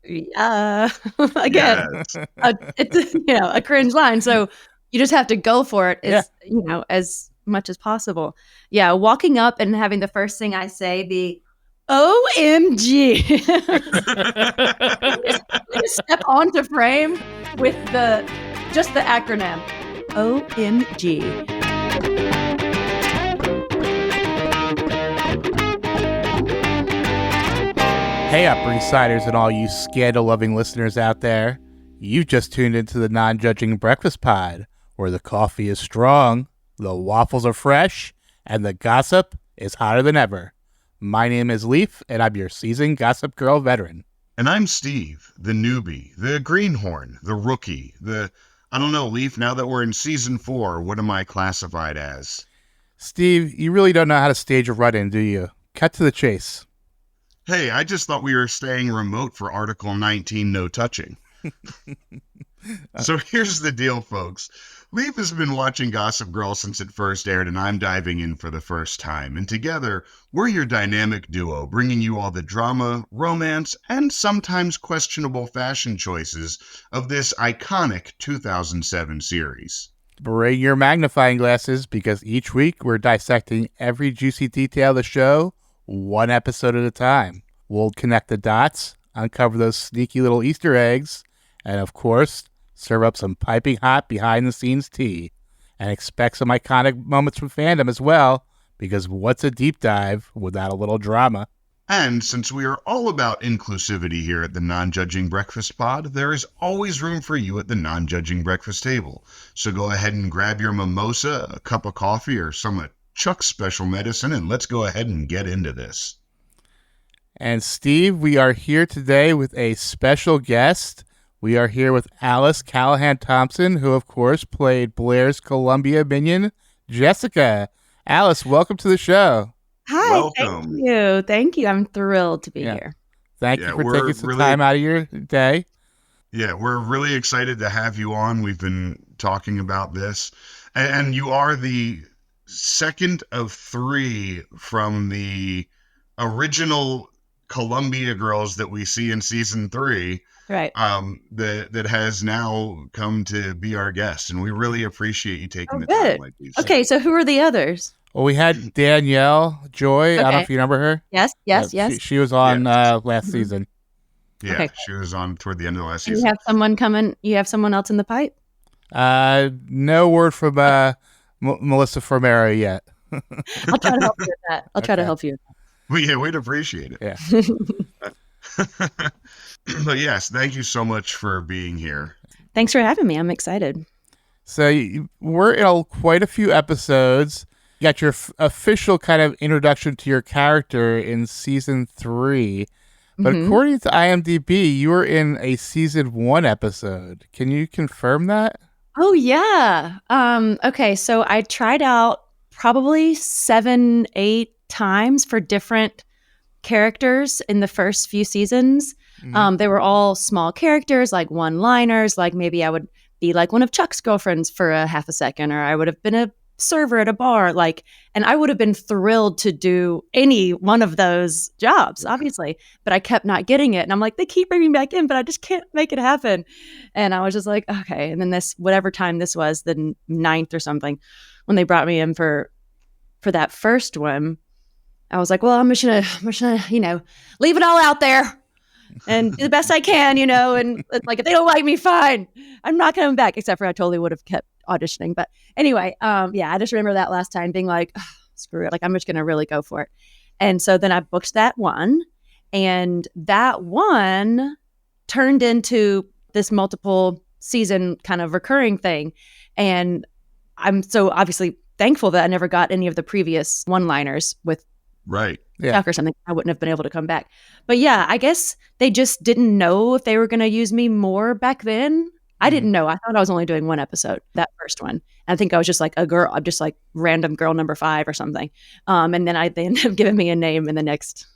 Again, Yes. it's a cringe line. So you just have to go for it Yeah. as much as possible. Yeah, walking up and having the first thing I say be OMG. Just step onto frame with just the acronym OMG. Hey, Upper East Siders and all you scandal-loving listeners out there. You've just tuned into the Non-Judging Breakfast Pod, where the coffee is strong, the waffles are fresh, and the gossip is hotter than ever. My name is Leif, and I'm your seasoned Gossip Girl veteran. And I'm Steve, the newbie, the greenhorn, the rookie, I don't know, Leif, now that we're in season 4, what am I classified as? Steve, you really don't know how to stage a run-in, do you? Cut to the chase. Hey, I just thought we were staying remote for Article 19, no touching. So here's the deal, folks. Leif has been watching Gossip Girl since it first aired, and I'm diving in for the first time. And together, we're your dynamic duo, bringing you all the drama, romance, and sometimes questionable fashion choices of this iconic 2007 series. Bring your magnifying glasses, because each week we're dissecting every juicy detail of the show, one episode at a time. We'll connect the dots, uncover those sneaky little Easter eggs, and of course, serve up some piping hot behind-the-scenes tea. And expect some iconic moments from fandom as well, because what's a deep dive without a little drama? And since we are all about inclusivity here at the Non-Judging Breakfast Pod, there is always room for you at the Non-Judging Breakfast table. So go ahead and grab your mimosa, a cup of coffee, or some of Chuck's special medicine, and let's go ahead and get into this. And Steve, we are here today with a special guest. We are here with Alice Callahan Thompson, who of course played Blair's Columbia minion, Jessica. Alice, welcome to the show. Hi, Welcome. Thank you. I'm thrilled to be here. Thank you for taking some time out of your day. Yeah, we're really excited to have you on. We've been talking about this. And you are the second of 3 from the original Columbia girls that we see in season 3. Right. That has now come to be our guest, and we really appreciate you taking the good. time like these. Okay, so who are the others? Well, we had Danielle Joy. I don't know if you remember her. Yes. She was on last season. Yeah, Okay. She was on toward the end of the last You season. have someone coming. You have someone else in the pipe. No word from Melissa Formera yet. I'll try to help you with that. I'll try to help you. Well, yeah, we'd appreciate it. Yeah. But yes, thank you so much for being here. Thanks for having me. I'm excited. So we're in quite a few episodes. You got your official kind of introduction to your character in season 3. But according to IMDb, you were in a season 1 episode. Can you confirm that? Oh, yeah. Okay, so I tried out probably 7, 8 times for different characters in the first few seasons. They were all small characters, like one-liners, like maybe I would be like one of Chuck's girlfriends for a half a second, or I would have been a server at a bar, and I would have been thrilled to do any one of those jobs, obviously, but I kept not getting it. And I'm like, they keep bringing me back in, but I just can't make it happen. And I was just like, okay. And then whatever time this was, the 9th or something, when they brought me in for that first one, I was like, well, I'm just gonna, leave it all out there and do the best I can, and like, if they don't like me, fine. I'm not coming back, except for I totally would have kept auditioning. But anyway, I just remember that last time being like, oh, screw it. Like, I'm just going to really go for it. And so then I booked that one, and that one turned into this multiple season kind of recurring thing. And I'm so obviously thankful that I never got any of the previous one-liners with Chuck or something. I wouldn't have been able to come back. But yeah, I guess they just didn't know if they were going to use me more back then. I didn't know. I thought I was only doing one episode, that first one. And I think I was just like a girl. I'm just like random girl number 5 or something. And then they ended up giving me a name in the next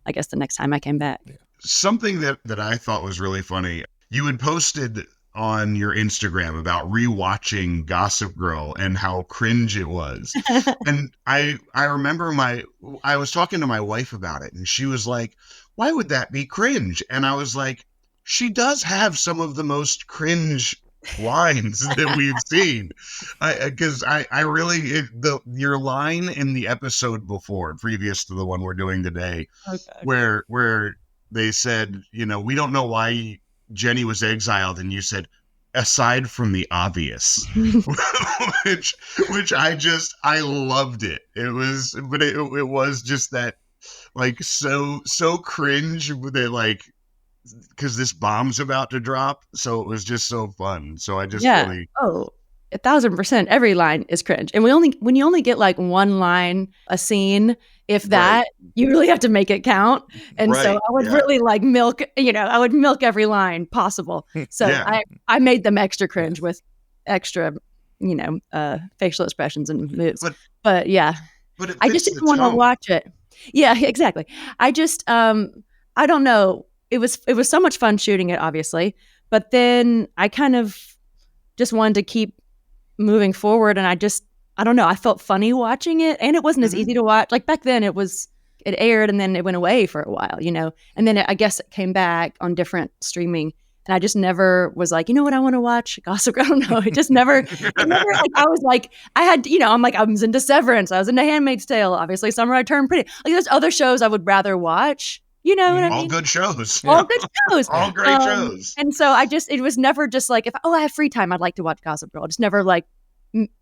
time I came back. Something that I thought was really funny, you had posted on your Instagram about rewatching Gossip Girl and how cringe it was. And I remember I was talking to my wife about it, and she was like, why would that be cringe? And I was like, she does have some of the most cringe lines that we've seen. Because I really, your line in the episode before, previous to the one we're doing today, where they said, we don't know why Jenny was exiled, and you said, aside from the obvious, which I loved it. It was just that, like, so cringe that, like, because this bomb's about to drop, so it was just so fun. So I just really 1,000%. Every line is cringe, and when you only get like one line a scene, if that, you really have to make it count. And so I would really like milk. I would milk every line possible. So I made them extra cringe with extra, facial expressions and moves. But I just didn't want to watch it. Yeah, exactly. I just I don't know. It was so much fun shooting it, obviously, but then I kind of just wanted to keep moving forward, and I don't know, I felt funny watching it, and it wasn't as easy to watch. Like back then it aired and then it went away for a while, and then I guess it came back on different streaming, and I just never was like, what I want to watch? Gossip Girl. I don't know. It just never, like, I was like, I had, I was into Severance. I was into Handmaid's Tale. Obviously Summer I Turned Pretty. Like there's other shows I would rather watch. You know what I mean? All good shows. All good shows. All great shows. And so it was never just like, if I have free time, I'd like to watch Gossip Girl. Just never like,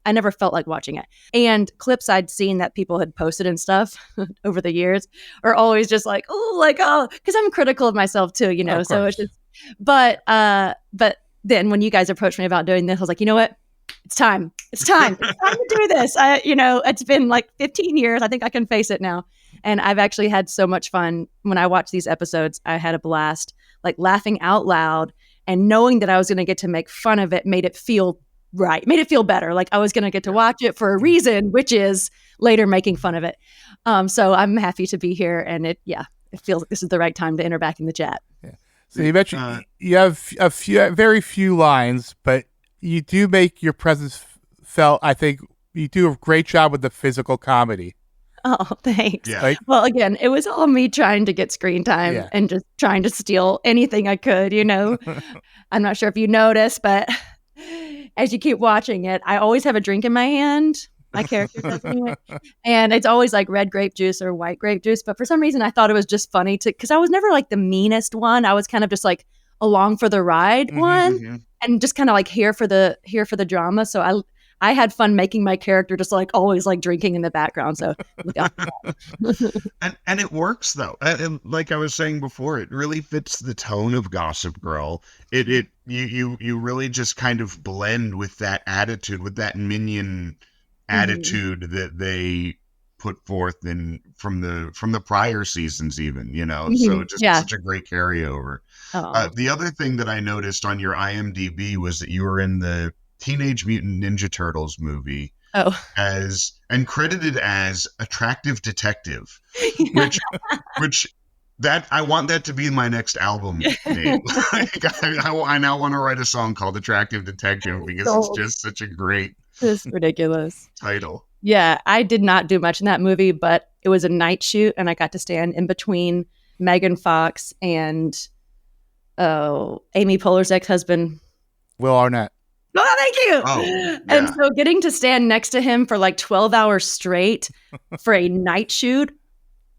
I never felt like watching it. And clips I'd seen that people had posted and stuff over the years are always just like, because I'm critical of myself too, so it's just, but then when you guys approached me about doing this, I was like, you know what? It's time. It's time to do this. It's been like 15 years. I think I can face it now. And I've actually had so much fun when I watch these episodes. I had a blast, like laughing out loud, and knowing that I was going to get to make fun of it made it feel right, made it feel better. Like I was going to get to watch it for a reason, which is later making fun of it. So I'm happy to be here, and it feels like this is the right time to enter back in the chat. Yeah. So you mentioned you have very few lines, but you do make your presence felt. I think you do a great job with the physical comedy. Oh, thanks. Yeah. Well, again, it was all me trying to get screen time and just trying to steal anything I could, I'm not sure if you noticed, but as you keep watching it, I always have a drink in my hand. My character does anyway. And it's always like red grape juice or white grape juice. But for some reason, I thought it was just funny because I was never like the meanest one. I was kind of just like along for the ride one and just kind of like here for the drama. So I had fun making my character just like always like drinking in the background. So and it works though. And like I was saying before, it really fits the tone of Gossip Girl. You really just kind of blend with that attitude, with that minion attitude that they put forth from the prior seasons even, so just such a great carryover. The other thing that I noticed on your IMDb was that you were in the Teenage Mutant Ninja Turtles movie and credited as attractive detective, which that I want that to be my next album name. I now want to write a song called Attractive Detective because it's just such a great, it's ridiculous title. Yeah, I did not do much in that movie, but it was a night shoot and I got to stand in between Megan Fox and Amy Poehler's ex-husband, Will Arnett. Oh, thank you. Oh, yeah. And so getting to stand next to him for like 12 hours straight for a night shoot,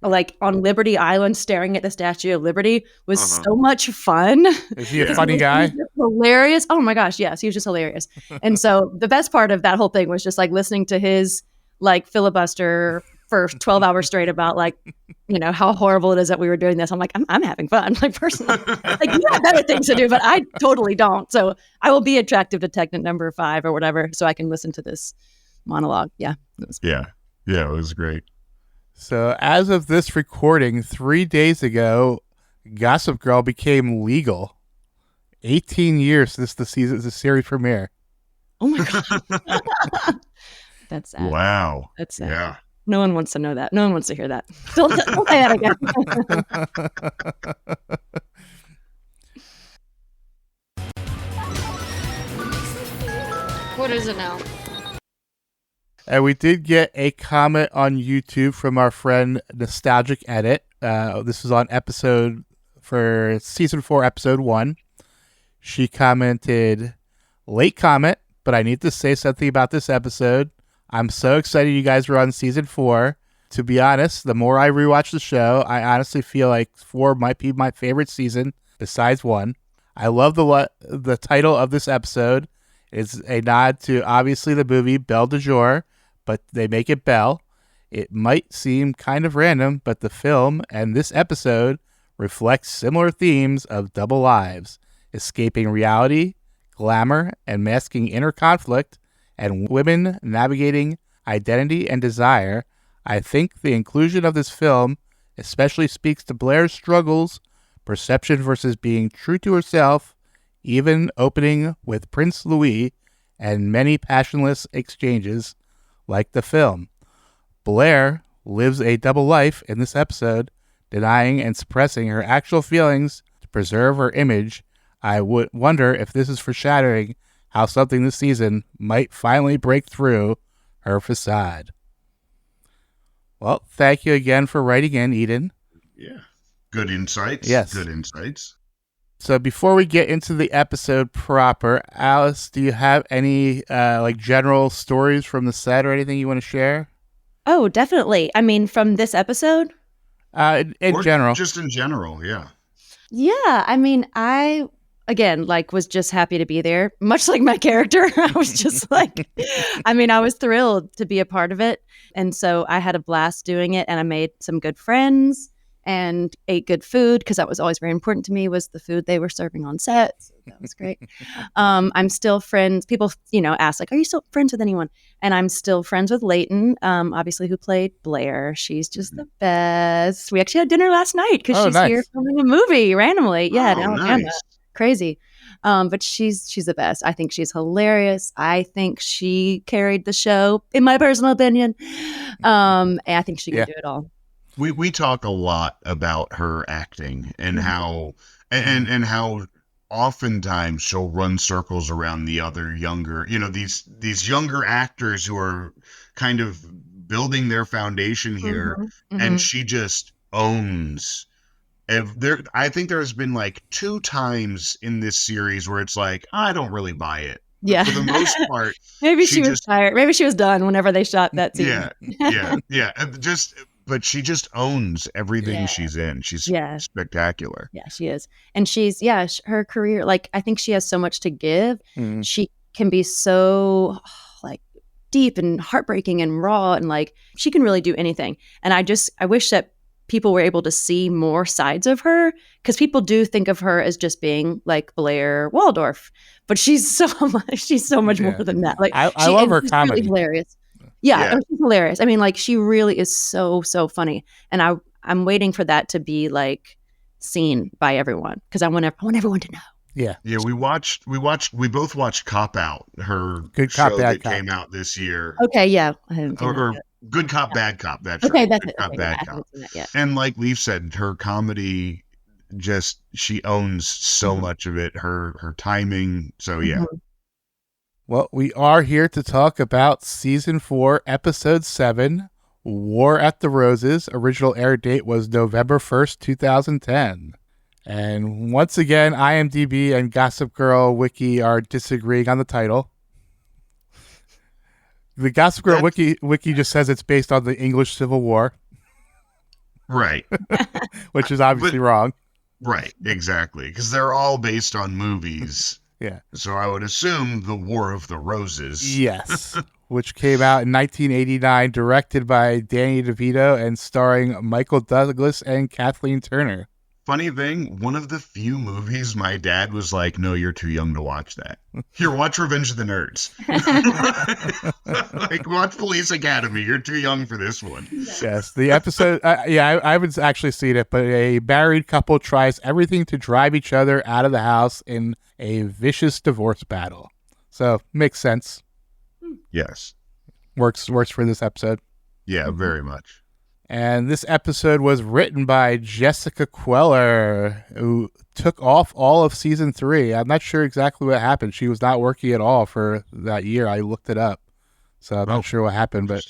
like on Liberty Island, staring at the Statue of Liberty was so much fun. Is he a funny guy? Hilarious. Oh my gosh. Yes. He was just hilarious. And so the best part of that whole thing was just like listening to his like filibuster for 12 hours straight about like, how horrible it is that we were doing this. I'm like, I'm having fun. Like personally, like you have better things to do, but I totally don't. So I will be attractive detective number 5 or whatever, so I can listen to this monologue. Yeah. Yeah, it was great. So as of this recording, 3 days ago, Gossip Girl became legal. 18 years since the series premiere. Oh my God. That's sad. Wow. That's sad. Yeah. No one wants to know that. No one wants to hear that. Don't say that again. What is it now? And we did get a comment on YouTube from our friend Nostalgic Edit. This was on episode for season 4, episode 1. She commented, "Late comment, but I need to say something about this episode. I'm so excited you guys were on season 4. To be honest, the more I rewatch the show, I honestly feel like 4 might be my favorite season besides 1. I love the title of this episode. It's a nod to obviously the movie Belle de Jour, but they make it Belle. It might seem kind of random, but the film and this episode reflects similar themes of double lives, escaping reality, glamour, and masking inner conflict, and women navigating identity and desire. I think the inclusion of this film especially speaks to Blair's struggles, perception versus being true to herself, even opening with Prince Louis, and many passionless exchanges like the film. Blair lives a double life in this episode, denying and suppressing her actual feelings to preserve her image. I would wonder if this is foreshadowing how something this season might finally break through her facade." Well, thank you again for writing in, Eden. Yeah. Good insights. Yes. Good insights. So before we get into the episode proper, Alice, do you have any general stories from the set or anything you want to share? Oh, definitely. I mean, from this episode? In Or general. Just in general, yeah. Yeah. I mean, I, again, was just happy to be there. Much like my character. I was just I was thrilled to be a part of it. And so I had a blast doing it, and I made some good friends and ate good food, because that was always very important to me, was the food they were serving on set. So that was great. I'm still friends. People, ask, are you still friends with anyone? And I'm still friends with Leighton, obviously, who played Blair. She's just the best. We actually had dinner last night because she's nice. here filming a movie randomly. Yeah, in Alabama. Nice. Crazy. But she's the best. I think she's hilarious. I think she carried the show, in my personal opinion. And I think she can do it all. We talk a lot about her acting and how and how oftentimes she'll run circles around the other younger, these younger actors who are kind of building their foundation here, and she just owns. I think there's been 2 times in this series where it's I don't really buy it. Yeah. For the most part, maybe she was tired. Maybe she was done whenever they shot that scene. Yeah. But she just owns everything she's in. She's spectacular. Yeah, she is. And she's, her career, I think she has so much to give. She can be so, deep and heartbreaking and raw, and, she can really do anything. And I wish that people were able to see more sides of her, because people do think of her as just being like Blair Waldorf, but she's so much more than that. I love her comedy. Really hilarious. Yeah, and she's hilarious. I mean, she really is so funny, and I'm waiting for that to be seen by everyone, because I want everyone to know. Yeah. We both watched Cop Out, her Good show Cop, Bad that Cop. came out this year. Okay, yeah, I haven't seen Or that yet. Good Cop, Bad Cop. That's Okay, right. that's Good it. Cop, Okay, Bad I Cop. haven't seen that yet. And like Leif said, her comedy she owns so much of it. Her timing. So yeah. Well, we are here to talk about season 4, episode 7, War at the Roses. Original air date was November 1st, 2010. And once again, IMDb and Gossip Girl Wiki are disagreeing on the title. The Gossip Girl Wiki just says it's based on the English Civil War. Right. Which is obviously wrong. Right, exactly. Because they're all based on movies. Yeah. So I would assume the War of the Roses. Yes. Which came out in 1989, directed by Danny DeVito and starring Michael Douglas and Kathleen Turner. Funny thing, one of the few movies my dad was like, no, you're too young to watch that. Here, watch Revenge of the Nerds. Watch Police Academy. You're too young for this one. Yes, the episode, I haven't actually seen it, but a married couple tries everything to drive each other out of the house in a vicious divorce battle. So, makes sense. Yes. Works for this episode. Yeah, very much. And this episode was written by Jessica Queller, who took off all of season 3. I'm not sure exactly what happened. She was not working at all for that year. I looked it up. So I'm not sure what happened, but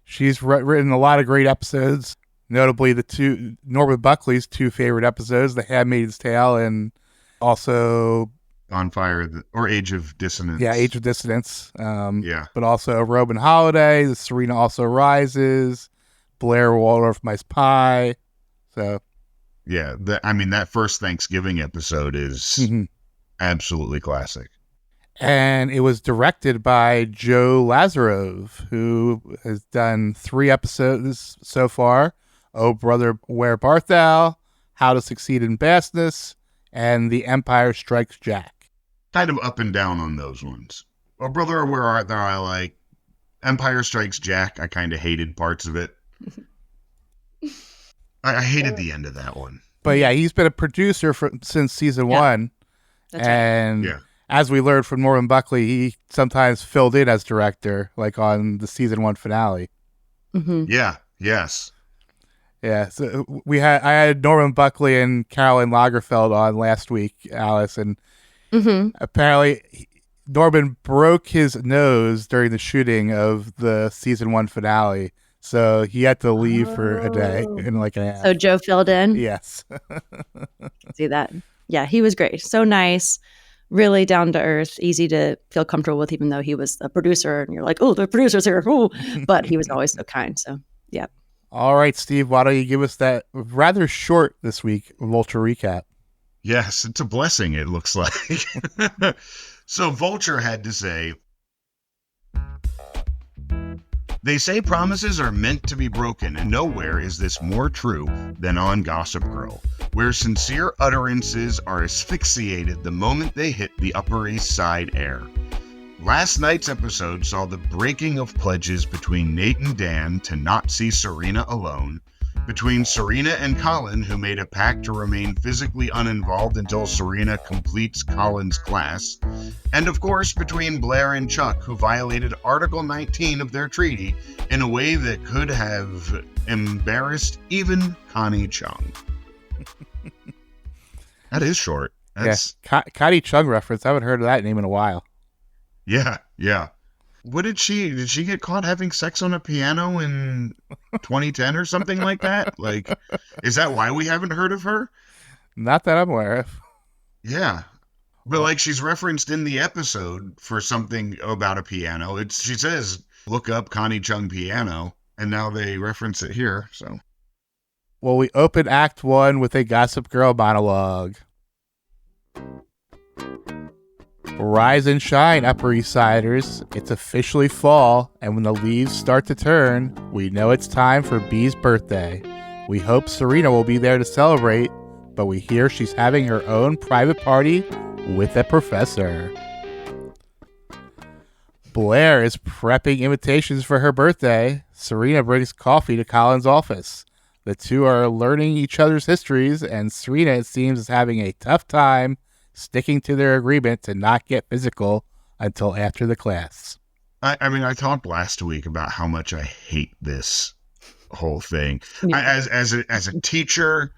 she's written a lot of great episodes. Notably, the two Norman Buckley's two favorite episodes, The Handmaid's Tale and also On Fire or Age of Dissonance. Yeah, Age of Dissonance. Yeah. But also Roman Holiday, The Serena Also Rises, Blair Waldorf Mice Pie. So, yeah, that first Thanksgiving episode is absolutely classic. And it was directed by Joe Lazarev, who has done 3 episodes so far. Oh Brother, Where Art Thou? How to Succeed in Bassness, and The Empire Strikes Jack. Kind of up and down on those ones. Oh Brother, Where Art Thou? I like. Empire Strikes Jack, I kind of hated parts of it. I hated the end of that one. But yeah, he's been a producer since season 1. That's and right. Yeah. As we learned from Norman Buckley, he sometimes filled in as director, like on the season 1 finale. Mm-hmm. Yeah. Yes. Yeah. So I had Norman Buckley and Caroline Lagerfeld on last week, Alice, and apparently Norman broke his nose during the shooting of the season 1 finale. So he had to leave for a day and like an half. So Joe filled in? Yes. See that? Yeah, he was great. So nice, really down to earth, easy to feel comfortable with, even though he was a producer and you're like, oh, the producer's here. Ooh. But he was always so kind. So, yeah. All right, Steve, why don't you give us that rather short this week Vulture recap? Yes, it's a blessing, it looks like. So Vulture had to say, they say promises are meant to be broken, and nowhere is this more true than on Gossip Girl, where sincere utterances are asphyxiated the moment they hit the Upper East Side air. Last night's episode saw the breaking of pledges between Nate and Dan to not see Serena alone, between Serena and Colin, who made a pact to remain physically uninvolved until Serena completes Colin's class, and of course between Blair and Chuck, who violated Article 19 of their treaty in a way that could have embarrassed even Connie Chung. That is short. That's... Yeah, Connie Chung reference. I haven't heard of that name in a while. Yeah. What did she get caught having sex on a piano in 2010 or something like that? Like, is that why we haven't heard of her? Not that I'm aware of. Yeah. But like she's referenced in the episode for something about a piano. She says, look up Connie Chung piano, and now they reference it here, so. Well, we open Act 1 with a Gossip Girl monologue. Rise and shine, Upper East Siders. It's officially fall, and when the leaves start to turn, we know it's time for Bee's birthday. We hope Serena will be there to celebrate, but we hear she's having her own private party with a professor. Blair is prepping invitations for her birthday. Serena brings coffee to Colin's office. The two are learning each other's histories, and Serena, it seems, is having a tough time sticking to their agreement to not get physical until after the class. I mean, I talked last week about how much I hate this whole thing. Yeah. As a teacher,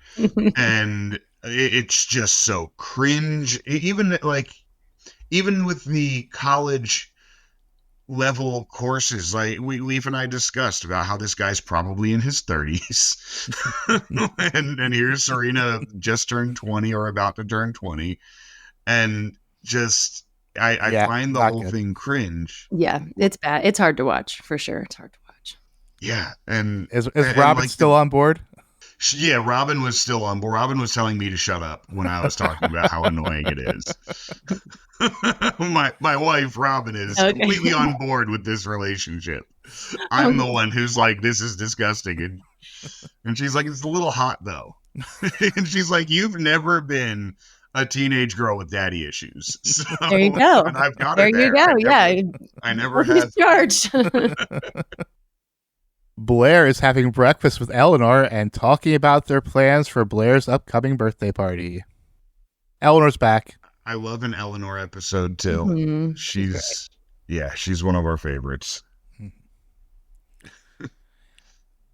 and it's just so cringe. Even with the college level courses, like Leif and I discussed about how this guy's probably in his 30s, and here's Serena just turned 20 or about to turn 20. And just, I find the whole thing cringe. Yeah, it's bad. It's hard to watch, for sure. It's hard to watch. Yeah, and Is Robin still on board? Yeah, Robin was still on board. Robin was telling me to shut up when I was talking about how annoying it is. My wife, Robin, is completely on board with this relationship. I'm the one who's like, this is disgusting. And she's like, it's a little hot, though. And she's like, you've never been a teenage girl with daddy issues. So, there you go. And I've got there it there. You go. I never have. Charged. Blair is having breakfast with Eleanor and talking about their plans for Blair's upcoming birthday party. Eleanor's back. I love an Eleanor episode too. Mm-hmm. She's one of our favorites.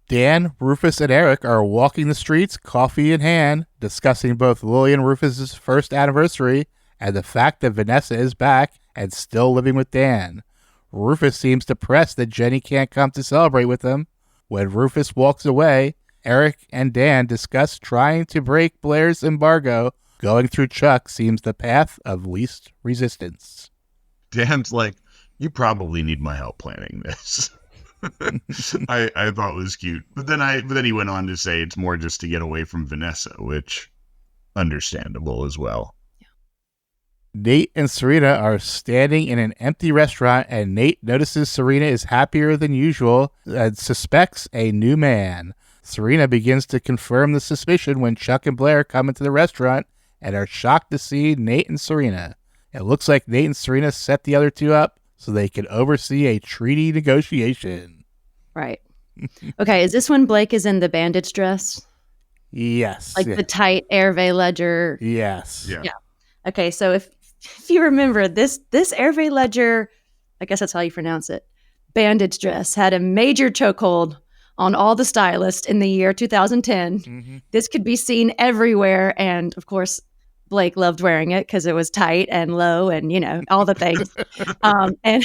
Dan, Rufus, and Eric are walking the streets, coffee in hand, discussing both Lily and Rufus's first anniversary and the fact that Vanessa is back and still living with Dan. Rufus seems depressed that Jenny can't come to celebrate with them. When Rufus walks away, Eric and Dan discuss trying to break Blair's embargo. Going through Chuck seems the path of least resistance. Dan's like, you probably need my help planning this. I thought it was cute. But then he went on to say it's more just to get away from Vanessa, which understandable as well. Nate and Serena are standing in an empty restaurant, and Nate notices Serena is happier than usual and suspects a new man. Serena begins to confirm the suspicion when Chuck and Blair come into the restaurant and are shocked to see Nate and Serena. It looks like Nate and Serena set the other two up so they could oversee a treaty negotiation. Right. Okay, is this when Blake is in the bandage dress? Yes. Like the tight Hervé Ledger. Yes. Yeah. Okay, so if you remember, this Hervé Ledger, I guess that's how you pronounce it, bandage dress had a major chokehold on all the stylists in the year 2010. Mm-hmm. This could be seen everywhere. And of course, Blake loved wearing it because it was tight and low and, all the things. And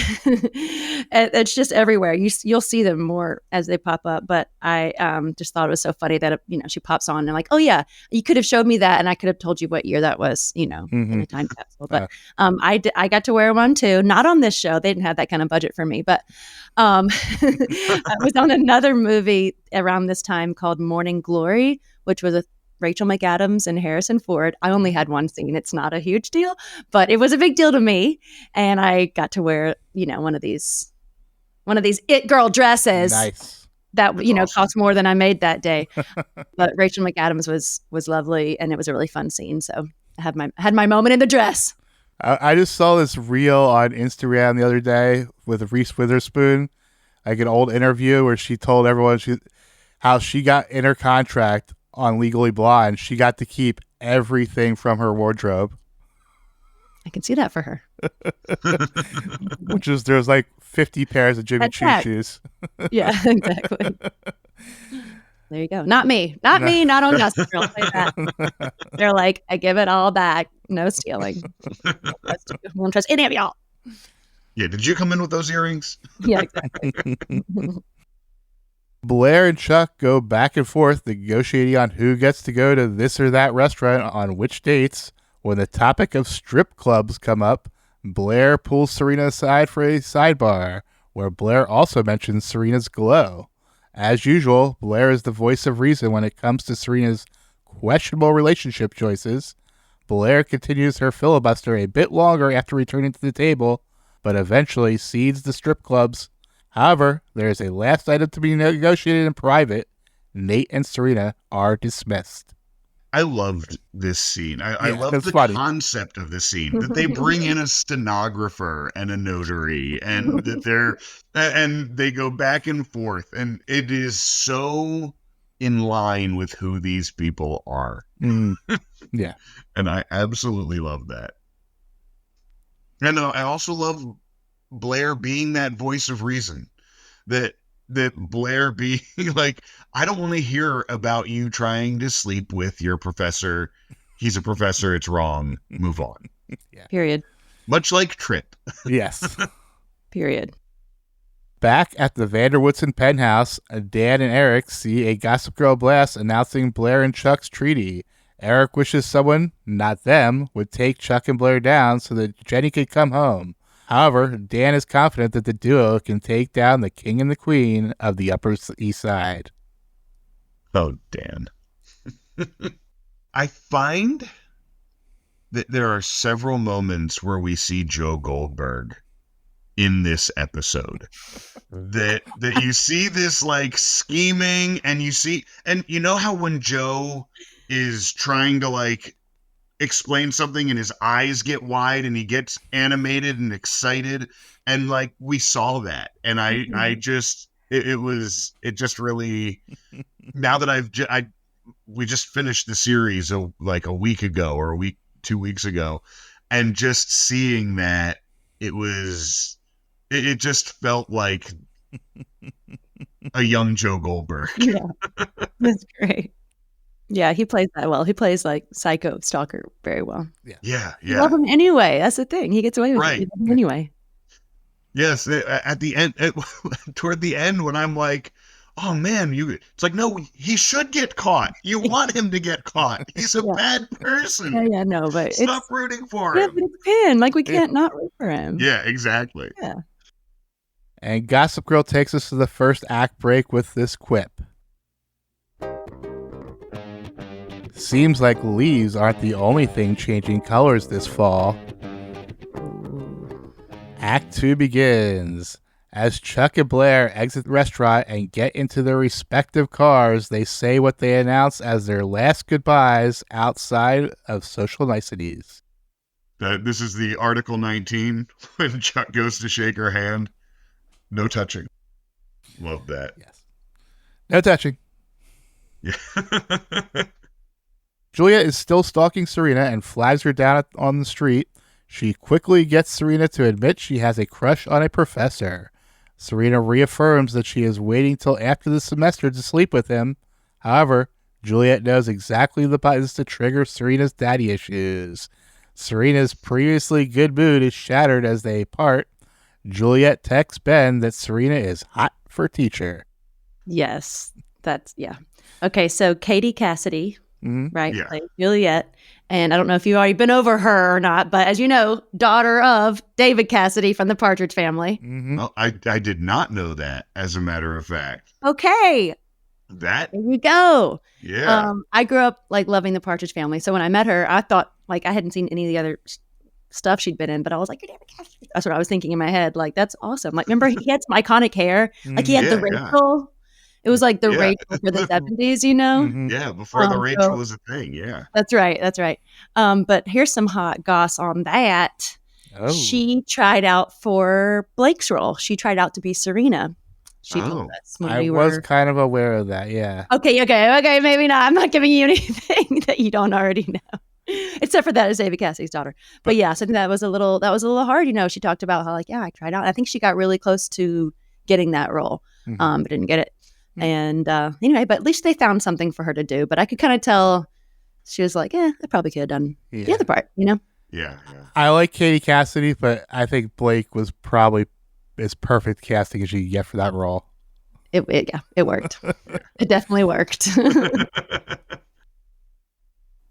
it's just everywhere. You'll see them more as they pop up. But I just thought it was so funny that, she pops on and like, oh, yeah, you could have showed me that. And I could have told you what year that was, in a time capsule. But I got to wear one, too. Not on this show. They didn't have that kind of budget for me. But I was on another movie around this time called Morning Glory, which was a Rachel McAdams and Harrison Ford. I only had one scene. It's not a huge deal, but it was a big deal to me. And I got to wear, one of these it girl dresses. Nice. That, That's awesome. cost more than I made that day. But Rachel McAdams was lovely, and it was a really fun scene. So I had my moment in the dress. I just saw this reel on Instagram the other day with Reese Witherspoon, like an old interview where she told everyone how she got in her contract on Legally Blonde. She got to keep everything from her wardrobe. I can see that for her. Which is, there's like 50 pairs of Jimmy Choo shoes. Yeah, exactly. There you go. Not me. Not on Gossip Girl. Say that. They're like, I give it all back. No stealing. Won't trust any of y'all. Yeah, did you come in with those earrings? Yeah, exactly. Blair and Chuck go back and forth negotiating on who gets to go to this or that restaurant on which dates. When the topic of strip clubs come up, Blair pulls Serena aside for a sidebar, where Blair also mentions Serena's glow. As usual, Blair is the voice of reason when it comes to Serena's questionable relationship choices. Blair continues her filibuster a bit longer after returning to the table, but eventually cedes the strip clubs. However, there is a last item to be negotiated in private. Nate and Serena are dismissed. I loved this scene. I love the funny concept of this scene, that they bring in a stenographer and a notary, and that they go back and forth, and it is so in line with who these people are. Yeah. And I absolutely love that. And I also love Blair being that voice of reason, that Blair be like, I don't want to hear about you trying to sleep with your professor. He's a professor. It's wrong. Move on. Yeah. Period. Much like Trip. Yes. Period. Back at the Vanderwoodson penthouse, Dan and Eric see a Gossip Girl blast announcing Blair and Chuck's treaty. Eric wishes someone, not them, would take Chuck and Blair down so that Jenny could come home. However, Dan is confident that the duo can take down the king and the queen of the Upper East Side. Oh, Dan. I find that there are several moments where we see Joe Goldberg in this episode. that you see this like scheming, and you know how when Joe is trying to like explain something and his eyes get wide and he gets animated and excited, and like we saw that, and it just really, now that we just finished the series like a week ago or 2 weeks ago, and just seeing that, it just felt like a young Joe Goldberg. Yeah, that's great. Yeah, he plays that well. He plays like psycho stalker very well. Yeah. You love him anyway. That's the thing. He gets away with Right. it. You love him anyway. Yes, at the end, toward the end, when I'm like, oh man, it's like, no, he should get caught. You want him to get caught. He's a bad person. Yeah, no, but Stop rooting for yeah, him. but it's Penn. Like, we can't not root for him. Yeah, exactly. Yeah. And Gossip Girl takes us to the first act break with this quip. Seems like leaves aren't the only thing changing colors this fall. Act 2 begins. As Chuck and Blair exit the restaurant and get into their respective cars, they say what they announce as their last goodbyes outside of social niceties. This is the Article 19 when Chuck goes to shake her hand. No touching. Love that. Yes. No touching. Yeah. Juliet is still stalking Serena and flags her down on the street. She quickly gets Serena to admit she has a crush on a professor. Serena reaffirms that she is waiting till after the semester to sleep with him. However, Juliet knows exactly the buttons to trigger Serena's daddy issues. Serena's previously good mood is shattered as they part. Juliet texts Ben that Serena is hot for teacher. Yes. Yeah. Okay, so Katie Cassidy, right? Yeah. Like Juliet. And I don't know if you've already been over her or not, but as you know, daughter of David Cassidy from the Partridge Family. Mm-hmm. Well, I did not know that, as a matter of fact. Okay. That? There you go. Yeah. I grew up like loving the Partridge Family. So when I met her, I thought like I hadn't seen any of the other stuff she'd been in, but I was like, you're David Cassidy. That's what I was thinking in my head. Like, that's awesome. Like, remember he had some iconic hair. Like he had the Rachel. It was like the Rachel for the 70s, you know? Mm-hmm. Yeah, before the Rachel was a thing, yeah. That's right. But here's some hot goss on that. Oh. She tried out for Blake's role. She tried out to be Serena. She told us when I was kind of aware of that, yeah. Okay, maybe not. I'm not giving you anything that you don't already know. Except for that is David Cassidy's daughter. But yeah, so I think that was a little hard. You know, she talked about how like, yeah, I tried out. I think she got really close to getting that role, but didn't get it. And anyway, but at least they found something for her to do. But I could kind of tell she was like, I probably could have done the other part, you know? Yeah. I like Katie Cassidy, but I think Blake was probably as perfect casting as you could get for that role. It worked. It definitely worked.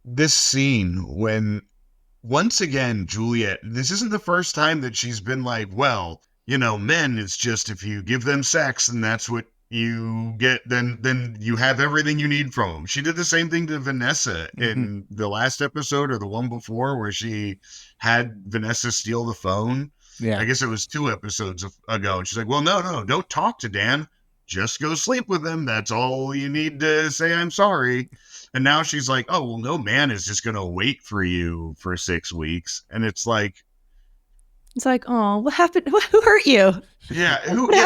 This scene when, once again, Juliet, this isn't the first time that she's been like, well, you know, men, it's just if you give them sex and that's what you get, then you have everything you need from them. She did the same thing to Vanessa in the last episode or the one before where she had Vanessa steal the phone. Yeah. I guess it was 2 episodes ago. And she's like, well, no, don't talk to Dan. Just go sleep with him. That's all you need to say I'm sorry. And now she's like, oh, well, no man is just going to wait for you for 6 weeks. And it's like, oh, what happened? Who hurt you? Yeah,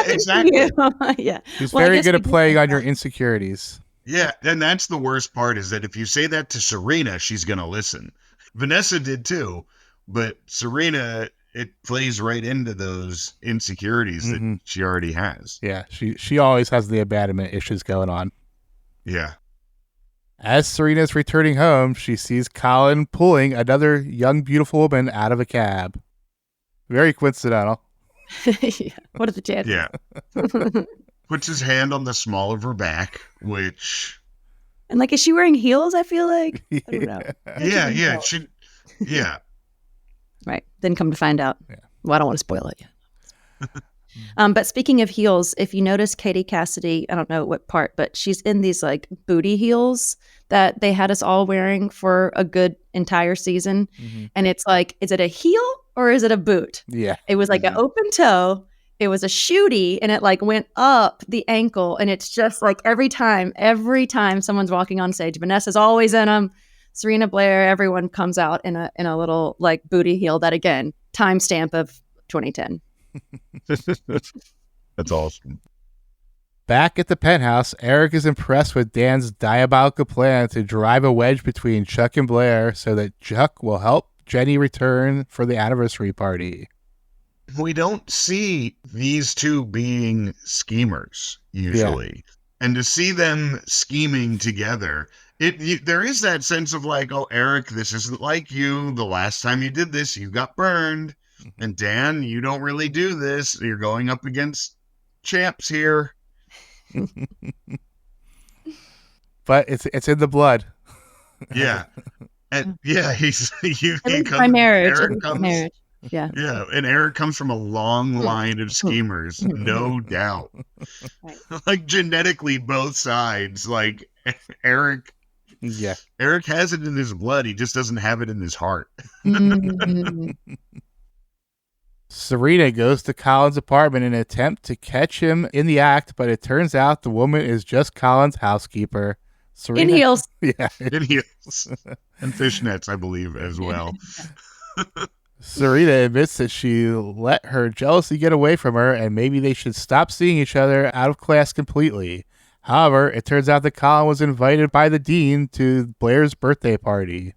exactly. Yeah. He's very good at playing on your insecurities. Yeah, and that's the worst part is that if you say that to Serena, she's going to listen. Vanessa did too, but Serena, it plays right into those insecurities that she already has. Yeah, she always has the abandonment issues going on. Yeah. As Serena's returning home, she sees Colin pulling another young, beautiful woman out of a cab. Very coincidental. Yeah. What are the chances? Yeah. Puts his hand on the small of her back, which... And like, is she wearing heels, I feel like? I don't know. Yeah. Yeah. Right. Then come to find out. Yeah. Well, I don't want to spoil it yet. But speaking of heels, if you notice Katie Cassidy, I don't know what part, but she's in these like booty heels that they had us all wearing for a good entire season. And it's like, is it a heel or is it a boot? Yeah. It was like an open toe. It was a shooty and it like went up the ankle. And it's just like every time someone's walking on stage, Vanessa's always in them. Serena, Blair, everyone comes out in a little like booty heel that again, timestamp of 2010. That's awesome. Back at the penthouse, Eric is impressed with Dan's diabolical plan to drive a wedge between Chuck and Blair so that Chuck will help Jenny return for the anniversary party. We don't see these two being schemers usually. And to see them scheming together, there is that sense of like, oh, Eric, this isn't like you. The last time you did this, you got burned. And Dan, you don't really do this. You're going up against champs here. But it's in the blood. Yeah. And yeah, he by marriage. Eric comes, Marriage. Yeah. yeah, and Eric comes from a long line of schemers, no doubt. Right. Like genetically both sides. Like Eric has it in his blood, he just doesn't have it in his heart. Mhm. Serena goes to Colin's apartment in an attempt to catch him in the act, but it turns out the woman is just Colin's housekeeper. Serena, In heels. Yeah. In heels. And fishnets, I believe, as well. Serena admits that she let her jealousy get away from her, and maybe they should stop seeing each other out of class completely. However, it turns out that Colin was invited by the dean to Blair's birthday party.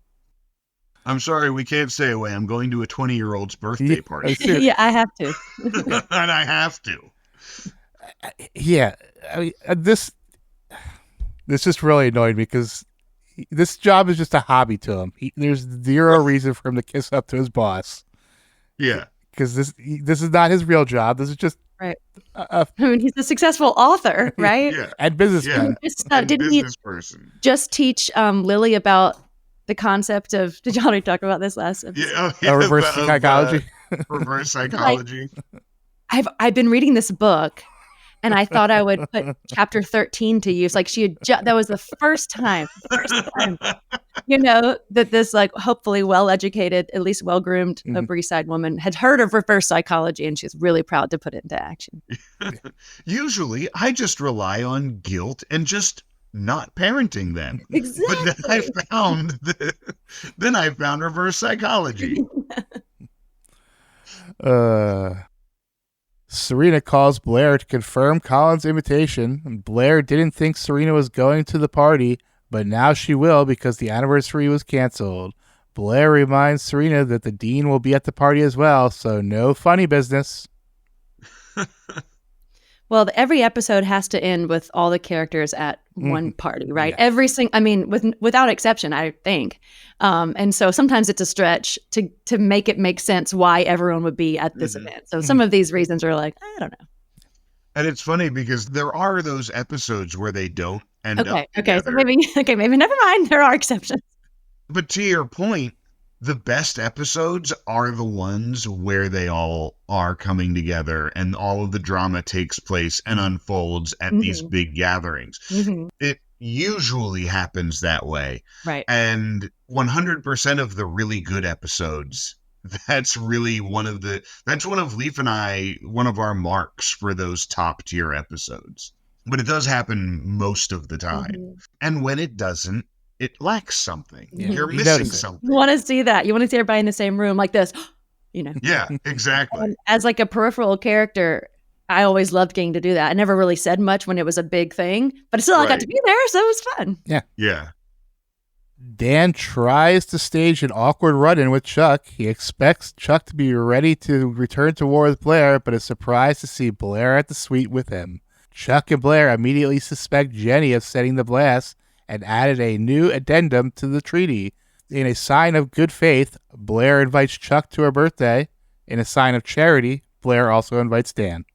I'm sorry, we can't stay away. I'm going to a 20-year-old's birthday party. Yeah, I have to. And I have to. Yeah, I mean, this just really annoyed me because this job is just a hobby to him. There's zero reason for him to kiss up to his boss. Yeah. Because this is not his real job. This is just Right. I mean, he's a successful author, right? Yeah. and businessman. And Didn't he business person. just teach Lily about the concept of? Did y'all already talk about this last episode? Yeah, Reverse psychology. Reverse psychology. I've been reading this book, and I thought I would put chapter 13 to use. Like she had that was the first time, that this like hopefully well-educated, at least well-groomed Upper East Side woman had heard of reverse psychology, and she's really proud to put it into action. Usually, I just rely on guilt and just not parenting them. Exactly. But then I found reverse psychology. Serena calls Blair to confirm Colin's invitation. Blair didn't think Serena was going to the party, but now she will because the anniversary was canceled. Blair reminds Serena that the dean will be at the party as well, so no funny business. Well, every episode has to end with all the characters at one party, right? Yeah. Without exception, I think. And so sometimes it's a stretch to make it make sense why everyone would be at this event. So some of these reasons are like, I don't know. And it's funny because there are those episodes where they don't end up Okay. So together. maybe never mind. There are exceptions. But to your point, the best episodes are the ones where they all are coming together and all of the drama takes place and unfolds at these big gatherings. Mm-hmm. It usually happens that way. Right. And 100% of the really good episodes, that's really one of Leif and I, one of our marks for those top tier episodes. But it does happen most of the time. Mm-hmm. And when it doesn't, it lacks something. Yeah. You're You missing notice it. something. You want to see that. You want to see everybody in the same room like this, Yeah, exactly. And as like a peripheral character, I always loved getting to do that. I never really said much when it was a big thing, but still I got to be there, so it was fun. Yeah. Dan tries to stage an awkward run-in with Chuck. He expects Chuck to be ready to return to war with Blair, but is surprised to see Blair at the suite with him. Chuck and Blair immediately suspect Jenny of setting the blast and added a new addendum to the treaty. In a sign of good faith, Blair invites Chuck to her birthday. In a sign of charity, Blair also invites Dan.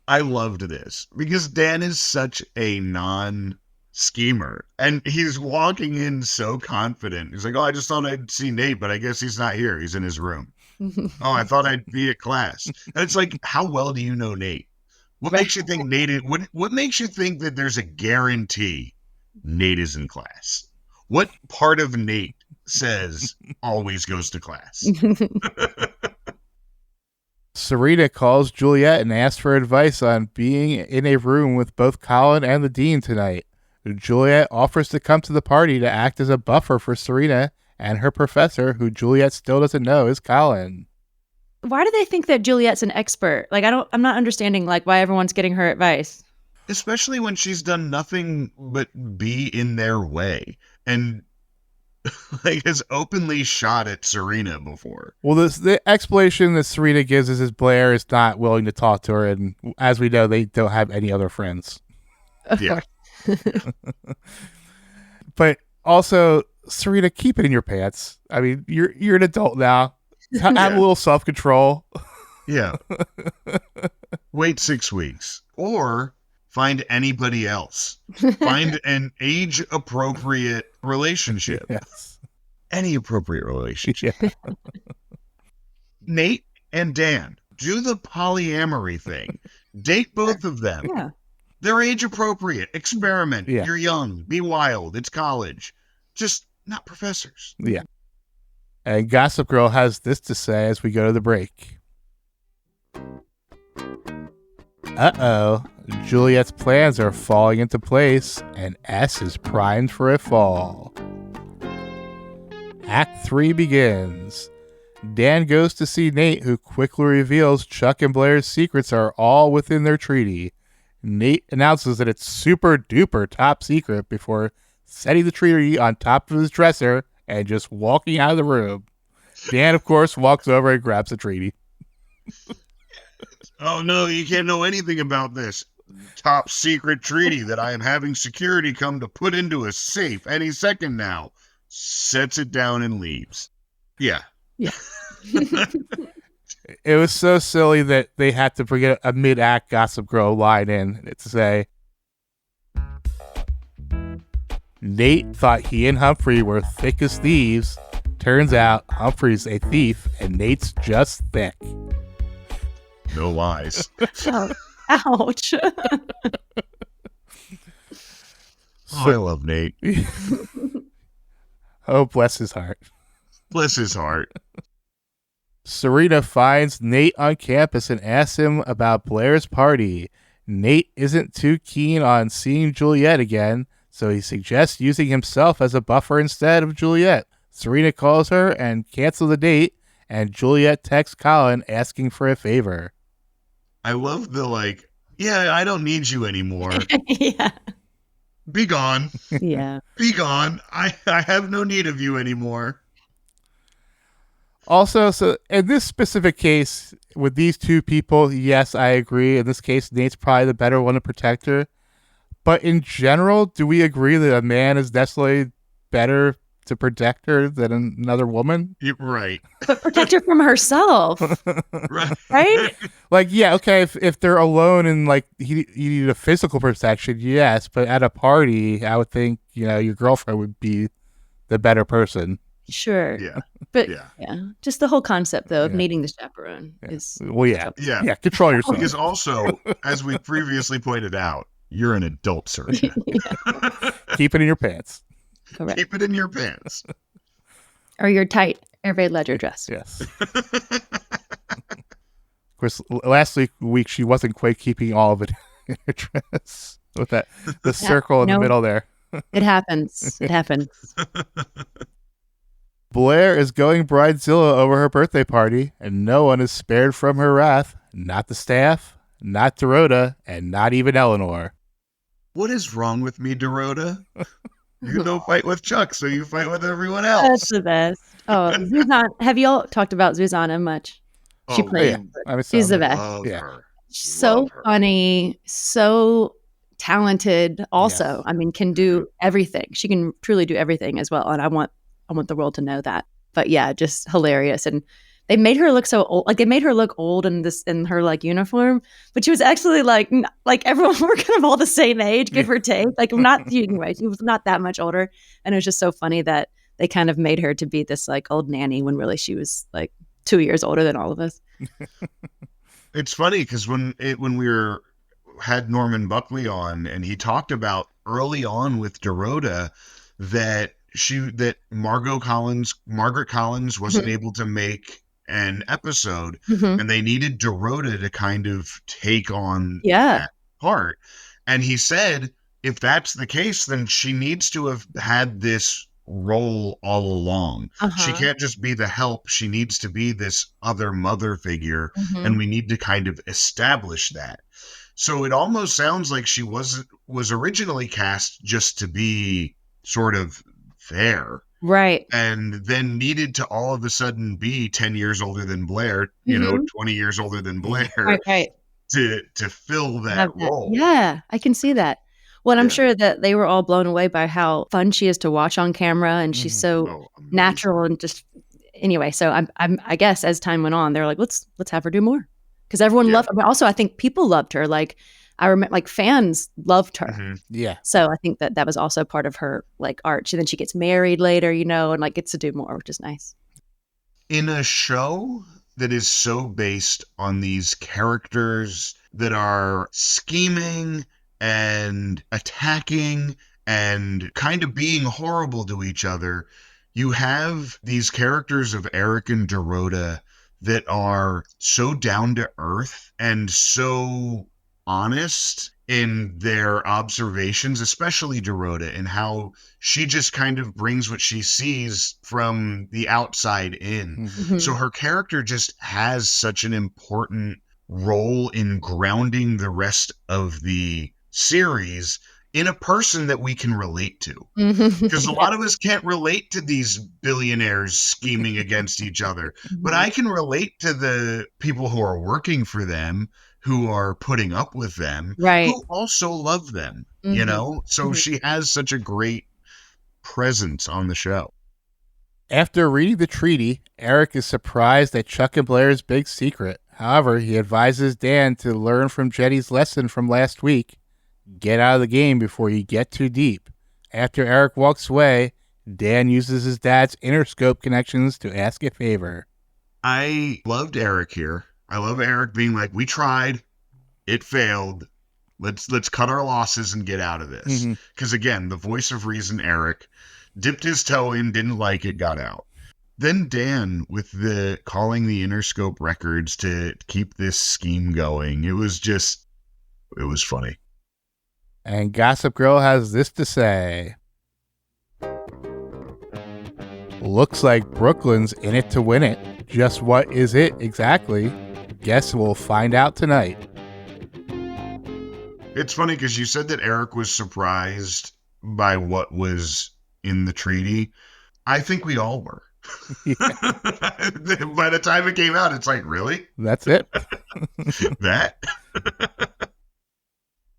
I loved this because Dan is such a non-schemer and he's walking in so confident. He's like, oh, I just thought I'd see Nate, but I guess he's not here. He's in his room. Oh, I thought I'd be at class. And it's like, how well do you know Nate? What makes you think what makes you think that there's a guarantee Nate is in class? What part of Nate says always goes to class? Serena calls Juliet and asks for advice on being in a room with both Colin and the dean tonight. Juliet offers to come to the party to act as a buffer for Serena and her professor, who Juliet still doesn't know is Colin. Why do they think that Juliet's an expert? Like, I'm not understanding like why everyone's getting her advice. Especially when she's done nothing but be in their way and like has openly shot at Serena before. Well, the explanation that Serena gives is Blair is not willing to talk to her, and as we know, they don't have any other friends. Yeah. But also, Serena, keep it in your pants. I mean, you're an adult now. Have a little self-control. Yeah. Wait 6 weeks. Or find anybody else. Find an age-appropriate relationship. Yes. Any appropriate relationship. Yeah. Nate and Dan, do the polyamory thing. Date both of them. Yeah. They're age-appropriate. Experiment. Yeah. You're young. Be wild. It's college. Just not professors. Yeah. And Gossip Girl has this to say as we go to the break. Uh-oh. Juliet's plans are falling into place, and S is primed for a fall. Act 3 begins. Dan goes to see Nate, who quickly reveals Chuck and Blair's secrets are all within their treaty. Nate announces that it's super duper top secret before setting the treaty on top of his dresser and just walking out of the room. Dan, of course, walks over and grabs the treaty. Oh, no, you can't know anything about this top secret treaty that I am having security come to put into a safe any second now. Sets it down and leaves. Yeah. Yeah. It was so silly that they had to bring a mid-act Gossip Girl line in to say, Nate thought he and Humphrey were thick as thieves. Turns out Humphrey's a thief and Nate's just thick. No lies. Oh, ouch. Oh, I love Nate. Oh, bless his heart. Bless his heart. Serena finds Nate on campus and asks him about Blair's party. Nate isn't too keen on seeing Juliet again, so he suggests using himself as a buffer instead of Juliet. Serena calls her and cancels the date, and Juliet texts Colin asking for a favor. I love the yeah, I don't need you anymore. Yeah. Be gone. Yeah. Be gone. I have no need of you anymore. Also, so in this specific case, with these two people, yes, I agree. In this case, Nate's probably the better one to protect her. But in general, do we agree that a man is necessarily better to protect her than another woman? You're right. But protect her from herself. Right? Like, yeah, okay, if they're alone and you need a physical protection, yes. But at a party, I would think, your girlfriend would be the better person. Sure. Yeah. But Yeah. Just the whole concept though of Yeah. needing the chaperone is Well, yeah. Yeah. Yeah, control yourself. Because also, as we previously pointed out, you're an adult, Serena. Keep it in your pants. correct. Keep it in your pants. Or your tight Hervé Ledger dress. Yes. Of course, last week she wasn't quite keeping all of it in her dress with the circle in the middle there. It happens. It happens. Blair is going bridezilla over her birthday party, and no one is spared from her wrath. Not the staff, not Dorota, and not even Eleanor. What is wrong with me, Dorota? You don't fight with Chuck, so you fight with everyone That's else. the best. Oh, Zuzana. Have you all talked about Zuzana much? She Oh, plays. Yeah, I mean, She's the so- best. Love Yeah. her. So Love her. funny, so talented. Also, Yes. I mean, can do everything. She can truly do everything as well. And I want the world to know that. But yeah, just hilarious. And they made her look so old. Like they made her look old in her uniform, but she was actually like everyone were kind of all the same age, give or take. Like not anyway, she was not that much older. And it was just so funny that they kind of made her to be this old nanny when really she was 2 years older than all of us. It's funny because when we had Norman Buckley on, and he talked about early on with Dorota that Margaret Collins wasn't able to make an episode, Mhm. and they needed Dorota to kind of take on Yeah. that part. And he said, if that's the case, then she needs to have had this role all along. She Uh-huh. can't just be the help. She needs to be this other mother figure, Mhm. and we need to kind of establish that. So it almost sounds like she was originally cast just to be sort of there, Right. and then needed to all of a sudden be 10 years older than Blair, 20 years older than Blair, Right. to fill that Have that. role. Yeah, I can see that. Well, I'm Yeah. sure that they were all blown away by how fun she is to watch on camera, and she's so Oh, amazing. natural and just anyway. So I guess as time went on, they're like, let's have her do more. because everyone loved. I mean, also, I think people loved her. Like I remember, like fans loved her. Mm-hmm. Yeah. So I think that was also part of her like arc. And then she gets married later, and like gets to do more, which is nice. In a show that is so based on these characters that are scheming and attacking and kind of being horrible to each other, you have these characters of Eric and Dorota that are so down to earth and so honest in their observations, especially Dorota, and how she just kind of brings what she sees from the outside in. Mm-hmm. So her character just has such an important role in grounding the rest of the series in a person that we can relate to. Because a lot of us can't relate to these billionaires scheming against each other. But I can relate to the people who are working for them, who are putting up with them, right, who also love them, So she has such a great presence on the show. After reading the treaty, Eric is surprised at Chuck and Blair's big secret. However, he advises Dan to learn from Jenny's lesson from last week. Get out of the game before you get too deep. After Eric walks away, Dan uses his dad's Interscope connections to ask a favor. I loved Eric here. I love Eric being like, we tried, it failed. Let's cut our losses and get out of this. Because again, the voice of reason, Eric, dipped his toe in, didn't like it, got out. Then Dan with the calling the Interscope records to keep this scheme going. It was funny. And Gossip Girl has this to say. Looks like Brooklyn's in it to win it. Just what is it exactly? Guess we'll find out tonight. It's funny because you said that Eric was surprised by what was in the treaty. I think we all were. By the time it came out, it's like, really? That's it. That?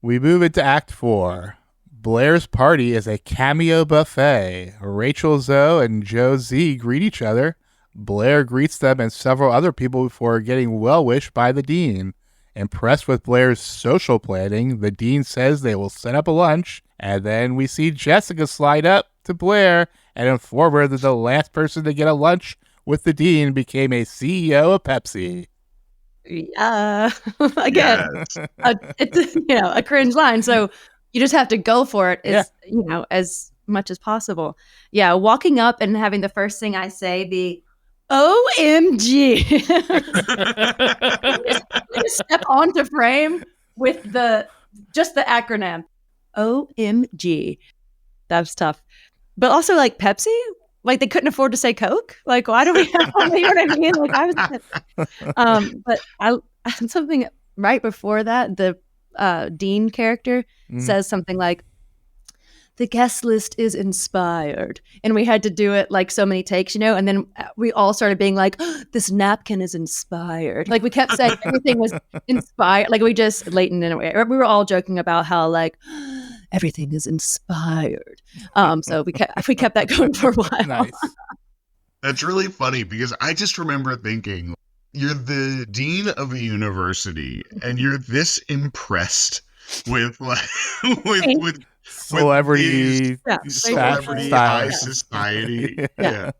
We move into Act 4. Blair's party is a cameo buffet. Rachel Zoe and Joe Z greet each other. Blair greets them and several other people before getting well-wished by the dean. Impressed with Blair's social planning, the dean says they will set up a lunch, and then we see Jessica slide up to Blair and inform her that the last person to get a lunch with the dean became a CEO of Pepsi. Yeah. Again, it's a cringe line. So you just have to go for it as much as possible. Yeah, walking up and having the first thing I say be OMG. just step onto frame with just the acronym OMG. That's tough. But also like Pepsi, like they couldn't afford to say Coke. Like why do we have you know what I mean? Like I was but I something right before that, the Dean character says something like, the guest list is inspired. And we had to do it like so many takes, and then we all started being like, this napkin is inspired. Like we kept saying everything was inspired. Like we just, Leighton in a way, we were all joking about how like everything is inspired. So we kept that going for a while. Nice. That's really funny because I just remember thinking, you're the dean of a university and you're this impressed with like with celebrity high society. Yeah.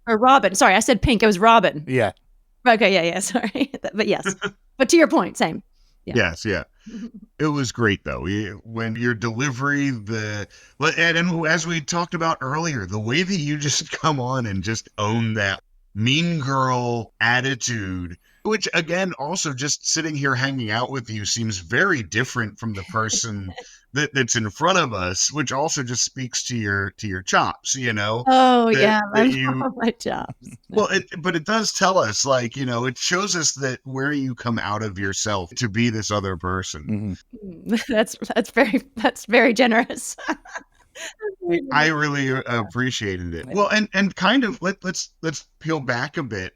Or Robin. Sorry, I said pink. It was Robin. Yeah. Okay. Yeah. Sorry. But yes. But to your point, same. Yeah. Yes. Yeah. It was great though. When your delivery, and as we talked about earlier, the way that you just come on and just own that mean girl attitude, which again, also just sitting here hanging out with you seems very different from the person that's in front of us, which also just speaks to your chops, Oh yeah, my chops. Well, but it does tell us, like, it shows us that where you come out of yourself to be this other person. Mm-hmm. That's very generous. I really appreciated it. Well, and kind of let's peel back a bit.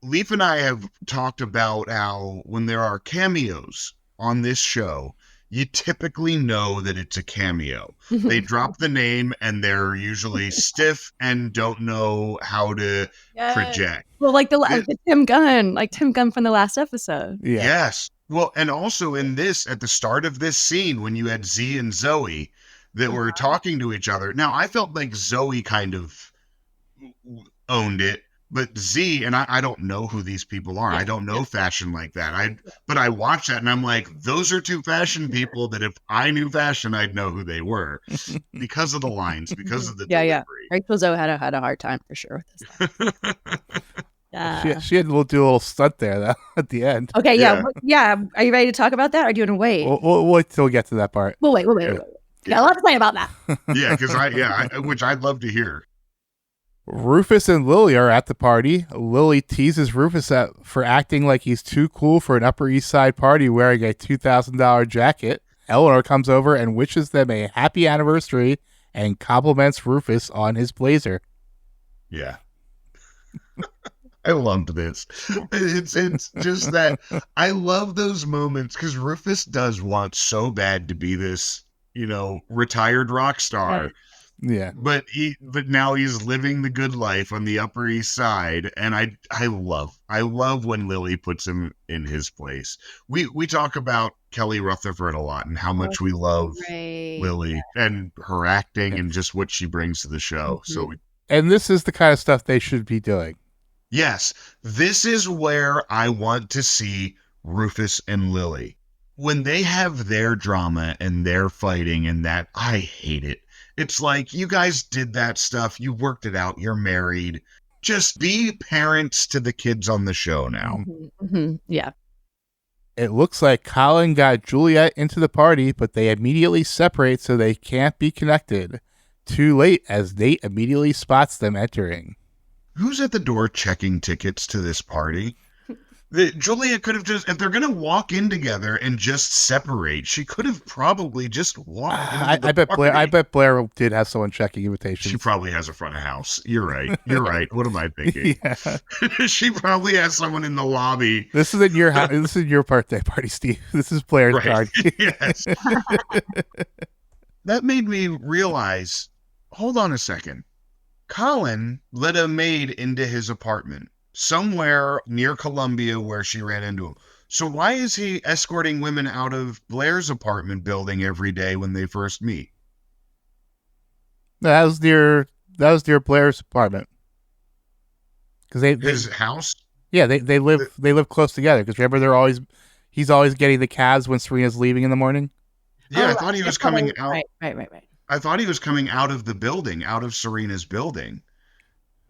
Leif and I have talked about how when there are cameos on this show, you typically know that it's a cameo. They drop the name and they're usually stiff and don't know how to project. Well, like the Tim Gunn from the last episode. Yeah. Yes. Well, and also in this, at the start of this scene, when you had Z and Zoe that were talking to each other. Now, I felt like Zoe kind of owned it, but Z, and I don't know who these people are. I don't know fashion like that. But I watched that and I'm like, those are two fashion people that if I knew fashion, I'd know who they were because of the lines, because of the delivery. Rachel Zoe had a hard time for sure with this. She had to do a little stunt there though, at the end. Okay, yeah. Are you ready to talk about that, or do you want to wait? We'll wait till we get to that part. We'll wait. Yeah, let's say about that. Yeah, because which I'd love to hear. Rufus and Lily are at the party. Lily teases Rufus for acting like he's too cool for an Upper East Side party wearing a $2,000 jacket. Eleanor comes over and wishes them a happy anniversary and compliments Rufus on his blazer. Yeah. I loved this. It's just that I love those moments because Rufus does want so bad to be this, retired rock star. Right. Yeah. But now he's living the good life on the Upper East Side, and I love when Lily puts him in his place. We talk about Kelly Rutherford a lot and how much we love Lily and her acting and just what she brings to the show. So and this is the kind of stuff they should be doing. Yes, this is where I want to see Rufus and Lily. When they have their drama and their fighting and that, I hate it. It's like, you guys did that stuff. You worked it out. You're married. Just be parents to the kids on the show now. Mm-hmm. Yeah. It looks like Colin got Juliet into the party, but they immediately separate so they can't be connected. Too late, as Nate immediately spots them entering. Who's at the door checking tickets to this party? Juliet could have just, if they're going to walk in together and just separate, she could have probably just walked into the party. I bet Blair did have someone checking invitations. She probably has a front of house. You're right. What am I thinking? She probably has someone in the lobby. This isn't your house. This is your birthday party, Steve. This is Blair's card. Yes. That made me realize, hold on a second. Colin let a maid into his apartment somewhere near Columbia where she ran into him. So why is he escorting women out of Blair's apartment building every day when they first meet? That was near Blair's apartment. Because his house? Yeah, they live close together. Because remember, he's always getting the cabs when Serena's leaving in the morning. Yeah, I thought he was coming out. Right. I thought he was coming out of the building, out of Serena's building.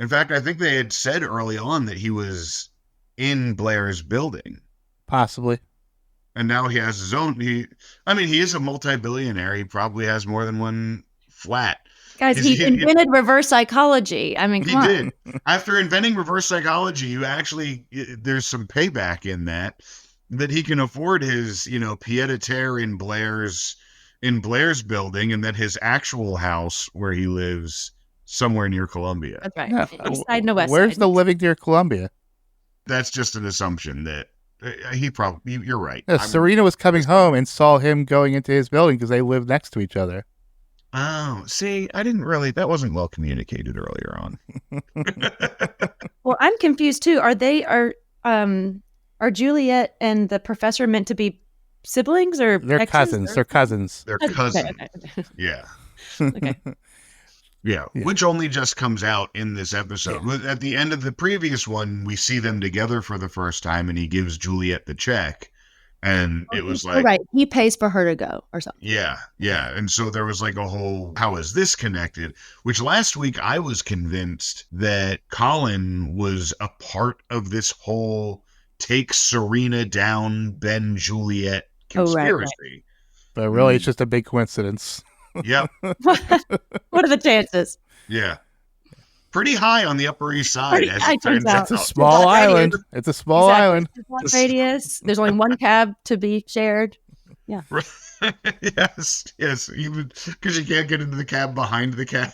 In fact, I think they had said early on that he was in Blair's building. Possibly. And now he has his own. He is a multi-billionaire. He probably has more than one flat. Guys, he invented reverse psychology. Come on. He did. After inventing reverse psychology, there's some payback in that he can afford his, pied-à-terre in Blair's building, and that his actual house where he lives somewhere near Columbia. That's right. Yeah. East side and west Where's side. the living near Columbia? That's just an assumption that he probably. You're right. Yeah, Serena was coming home and saw him going into his building because they live next to each other. Oh, see, that wasn't well communicated earlier on. Well, I'm confused too. Are Juliet and the professor meant to be siblings or they're exes, cousins? or? They're cousins. They're cousins. Okay. Yeah. Okay. Yeah, which only just comes out in this episode. Yeah. At the end of the previous one, we see them together for the first time, and he gives Juliet the check. And it was like... Right, he pays for her to go or something. Yeah. And so there was like a whole, how is this connected? Which last week I was convinced that Colin was a part of this whole take Serena down, Ben Juliet conspiracy. Right. But really, it's just a big coincidence. Yep. What are the chances? Yeah. Pretty high on the Upper East Side. It's a small island. It's a small island. Radius. There's only one cab to be shared. Yeah. Yes. Even because you can't get into the cab behind the cab.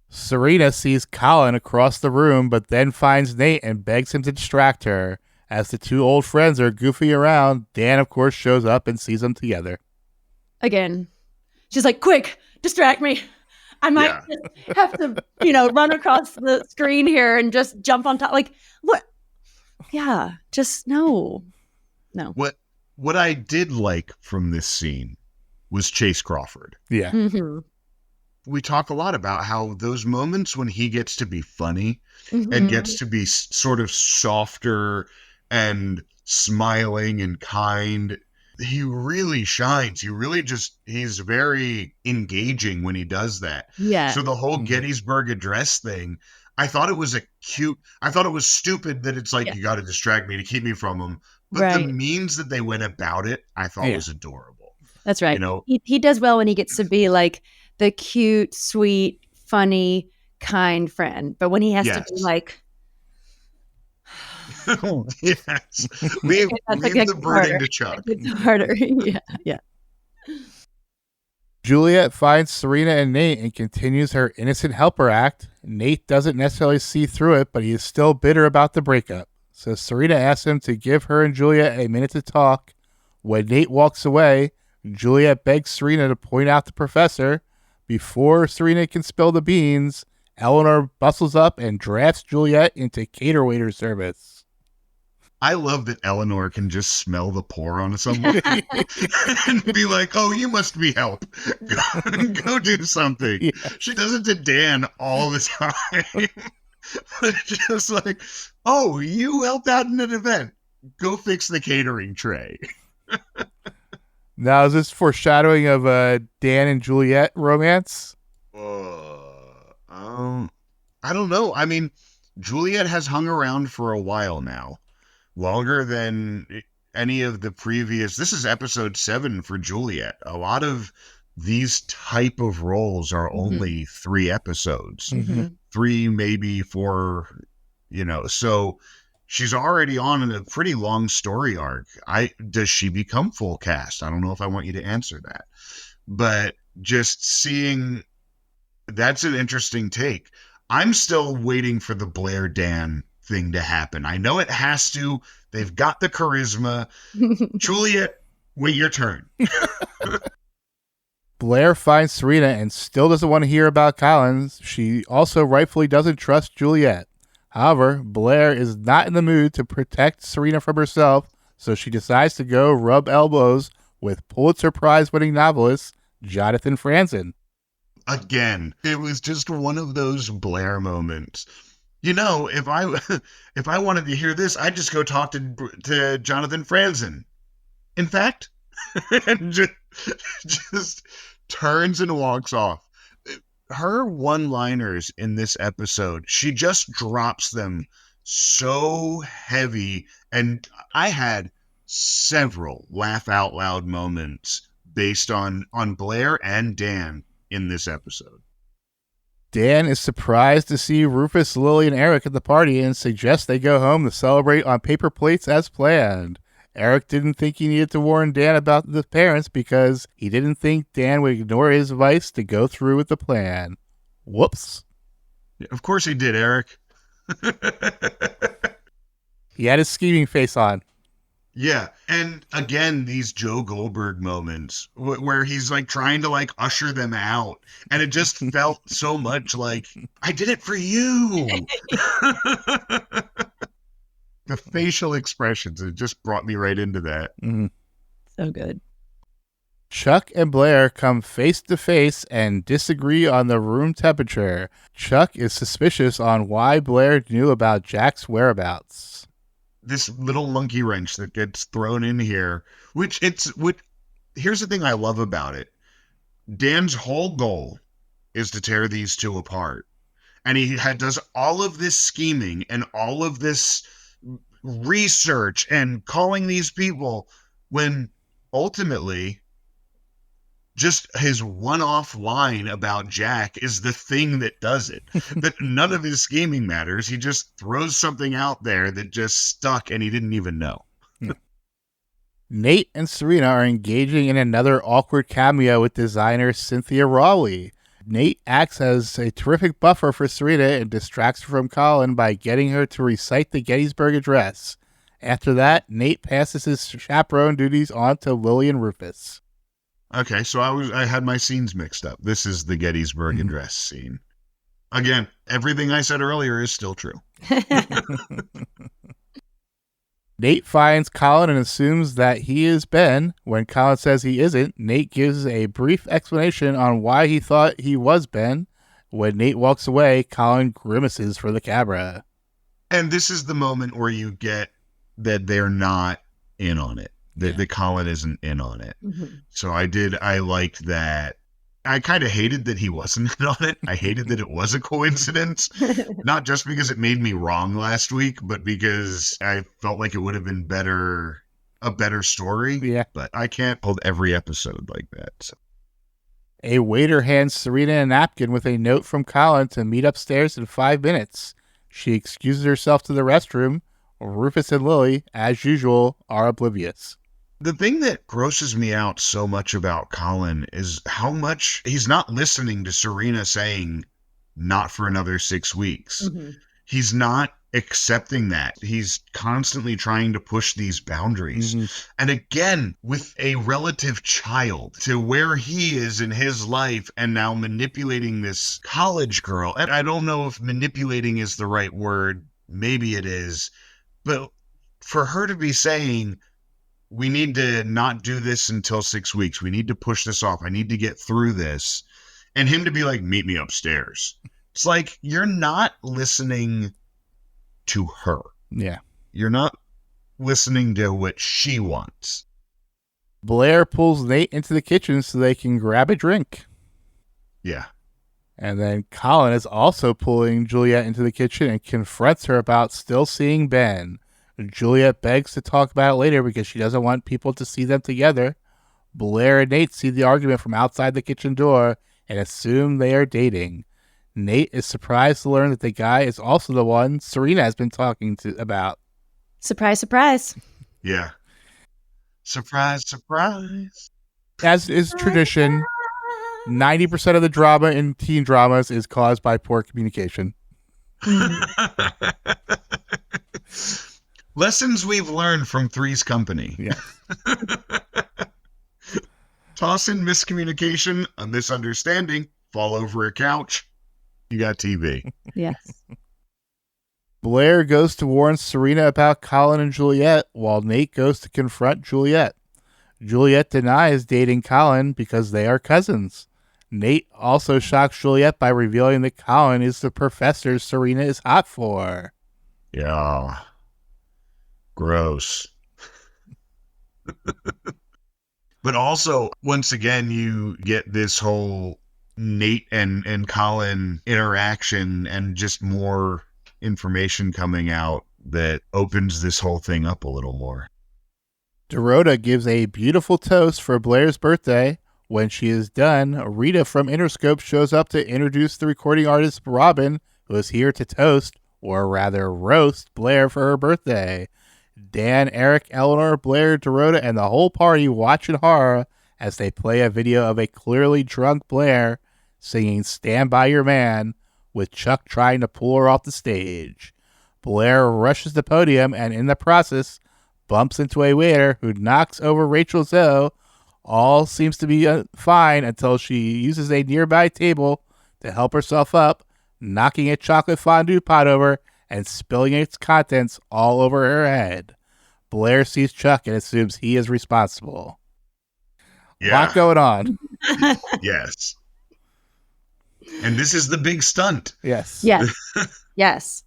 Serena sees Colin across the room, but then finds Nate and begs him to distract her. As the two old friends are goofing around, Dan, of course, shows up and sees them together. Again, she's like, quick, distract me. I might just have to, run across the screen here and just jump on top. Like, what? Yeah, just no. What I did like from this scene was Chase Crawford. Yeah. Mm-hmm. We talk a lot about how those moments when he gets to be funny and gets to be sort of softer and smiling and kind, he really shines. He's very engaging when he does that. Yeah. So the whole Gettysburg Address thing, I thought it was stupid that it's like, you got to distract me to keep me from him. But the means that they went about it, I thought was adorable. That's right. He does well when he gets to be like the cute, sweet, funny, kind friend. But when he has to be like, yes, leave the burden to Chuck. It's harder. Yeah. Juliet finds Serena and Nate and continues her innocent helper act. Nate doesn't necessarily see through it, but he is still bitter about the breakup. So Serena asks him to give her and Juliet a minute to talk. When Nate walks away, Juliet begs Serena to point out the professor. Before Serena can spill the beans, Eleanor bustles up and drafts Juliet into cater waiter service. I love that Eleanor can just smell the pour on someone and be like, oh, you must be help. Go do something. Yeah. She does it to Dan all the time. But just like, oh, you helped out in an event. Go fix the catering tray. Now, is this foreshadowing of Dan and Juliet romance? I don't know. I mean, Juliet has hung around for a while now. Longer than any of the previous. This is episode 7 for Juliet. A lot of these type of roles are only 3 episodes. 3, maybe 4, so she's already on in a pretty long story arc. Does she become full cast? I don't know if I want you to answer that. But just seeing, that's an interesting take. I'm still waiting for the Blair Dan thing to happen. I know it has to. They've got the charisma. Juliet, wait your turn. Blair finds Serena and still doesn't want to hear about Collins. She also rightfully doesn't trust Juliet. However, Blair is not in the mood to protect Serena from herself, so she decides to go rub elbows with Pulitzer Prize-winning novelist Jonathan Franzen. Again, it was just one of those Blair moments. If I wanted to hear this, I'd just go talk to Jonathan Franzen. In fact, and just turns and walks off. Her one-liners in this episode, she just drops them so heavy, and I had several laugh out loud moments based on Blair and Dan in this episode. Dan is surprised to see Rufus, Lily, and Eric at the party and suggests they go home to celebrate on paper plates as planned. Eric didn't think he needed to warn Dan about the parents because he didn't think Dan would ignore his advice to go through with the plan. Whoops. Yeah, of course he did, Eric. He had his scheming face on. Yeah, and again, these Joe Goldberg moments where he's like trying to like usher them out, and it just felt so much like, I did it for you. The facial expressions, it just brought me right into that. Mm-hmm. So good. Chuck and Blair come face to face and disagree on the room temperature. Chuck is suspicious on why Blair knew about Jack's whereabouts. This little monkey wrench that gets thrown in here, here's the thing I love about it. Dan's whole goal is to tear these two apart. And he does all of this scheming and all of this research and calling these people when ultimately just his one-off line about Jack is the thing that does it. That none of his scheming matters. He just throws something out there that just stuck and he didn't even know. Nate and Serena are engaging in another awkward cameo with designer Cynthia Raleigh. Nate acts as a terrific buffer for Serena and distracts her from Colin by getting her to recite the Gettysburg Address. After that, Nate passes his chaperone duties on to Lily and Rufus. Okay, so I had my scenes mixed up. This is the Gettysburg Address scene. Again, everything I said earlier is still true. Nate finds Colin and assumes that he is Ben. When Colin says he isn't, Nate gives a brief explanation on why he thought he was Ben. When Nate walks away, Colin grimaces for the camera. And this is the moment where you get that they're not in on it. That Colin isn't in on it. Mm-hmm. So I liked that. I kind of hated that he wasn't in on it. I hated that it was a coincidence. Not just because it made me wrong last week, but because I felt like it would have been a better story. Yeah. But I can't hold every episode like that. So. A waiter hands Serena a napkin with a note from Colin to meet upstairs in 5 minutes. She excuses herself to the restroom. Rufus and Lily, as usual, are oblivious. The thing that grosses me out so much about Colin is how much he's not listening to Serena saying not for another 6 weeks. Mm-hmm. He's not accepting that. He's constantly trying to push these boundaries. Mm-hmm. And again, with a relative child to where he is in his life and now manipulating this college girl. And I don't know if manipulating is the right word. Maybe it is. But for her to be saying, we need to not do this until 6 weeks. We need to push this off. I need to get through this. And him to be like, meet me upstairs. It's like, you're not listening to her. Yeah. You're not listening to what she wants. Blair pulls Nate into the kitchen so they can grab a drink. Yeah. And then Colin is also pulling Juliet into the kitchen and confronts her about still seeing Ben. Juliet begs to talk about it later because she doesn't want people to see them together. Blair and Nate see the argument from outside the kitchen door and assume they are dating. Nate is surprised to learn that the guy is also the one Serena has been talking about. Surprise, surprise. Yeah. Surprise, surprise. As is tradition, 90% of the drama in teen dramas is caused by poor communication. Lessons we've learned from Three's Company. Yeah. Toss in miscommunication, a misunderstanding, fall over a couch. You got TV. Yes. Blair goes to warn Serena about Colin and Juliet, while Nate goes to confront Juliet. Juliet denies dating Colin because they are cousins. Nate also shocks Juliet by revealing that Colin is the professor Serena is hot for. Yeah. Gross. But also, once again, you get this whole Nate and Colin interaction and just more information coming out that opens this whole thing up a little more. Dorota gives a beautiful toast for Blair's birthday. When she is done, Rita from Interscope shows up to introduce the recording artist Robin, who is here to toast, or rather roast, Blair for her birthday. Dan, Eric, Eleanor, Blair, Dorota, and the whole party watch in horror as they play a video of a clearly drunk Blair singing Stand By Your Man, with Chuck trying to pull her off the stage. Blair rushes the podium and in the process bumps into a waiter who knocks over Rachel Zoe. All seems to be fine until she uses a nearby table to help herself up, knocking a chocolate fondue pot over and spilling its contents all over her head. Blair sees Chuck and assumes he is responsible. Yeah. Lot going on. Yes. And this is the big stunt. Yes. Yes. Yes.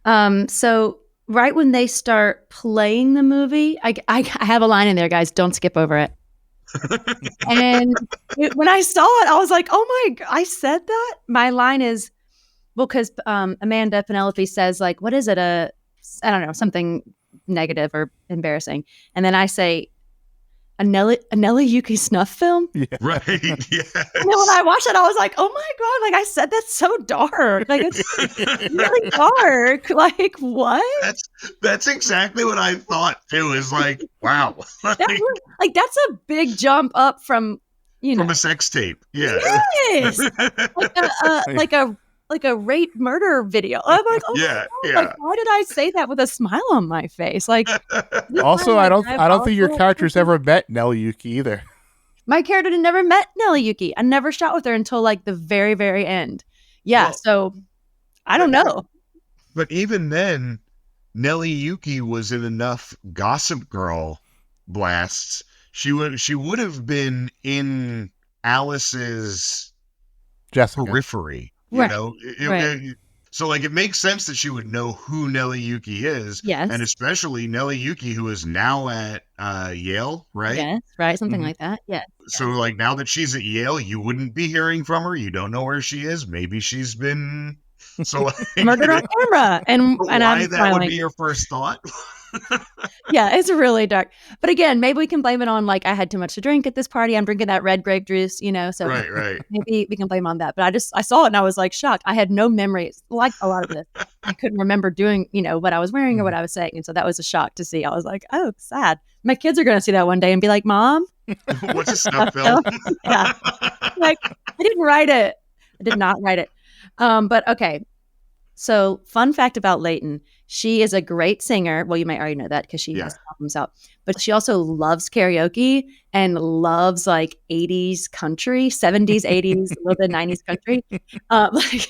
So right when they start playing the movie, I have a line in there, guys. Don't skip over it. And when I saw it, I was like, oh my, I said that? My line is, well, because Amanda Penelope says, like, what is it? I don't know, something negative or embarrassing. And then I say, a Nelly Yuki snuff film? Yeah. Right. Yes. And then when I watched it, I was like, oh my God, like I said, that's so dark. Like it's really dark. Like what? That's exactly what I thought too. Is like, wow. That's a big jump up from, from a sex tape. Yeah. Yes. like like a rape murder video. I'm like, oh Yeah, my God, like, why did I say that with a smile on my face? Like, Also, I don't think your character's ever met Nelly Yuki either. My character had never met Nelly Yuki. I never shot with her until like the very, very end. Yeah, Well, so I don't know. But even then, Nelly Yuki was in enough Gossip Girl blasts. She would have been in Alice's Jessica. periphery. Right. So like it makes sense that she would know who Nelly Yuki is. Yes. And especially Nelly Yuki, who is now at Yale, right? Yes, right. Something like that. Yes. So like now that she's at Yale, you wouldn't be hearing from her. You don't know where she is. Maybe she's been murdered on camera. And why I'm that smiling. would be your first thought? Yeah, it's really dark. But again, maybe we can blame it on like I had too much to drink at this party. I'm drinking that red grape juice, so Right. maybe we can blame on that. But I saw it and I was like shocked. I had no memories, like a lot of this. I couldn't remember doing, what I was wearing or what I was saying. And so that was a shock to see. I was like, oh, sad. My kids are going to see that one day and be like, Mom. What's a snuff film? Yeah. Like, I didn't write it. I did not write it. But okay. So fun fact about Leighton, she is a great singer. Well, you might already know that because she has albums out. But she also loves karaoke and loves like 80s country, 70s, 80s, a little bit 90s country. Like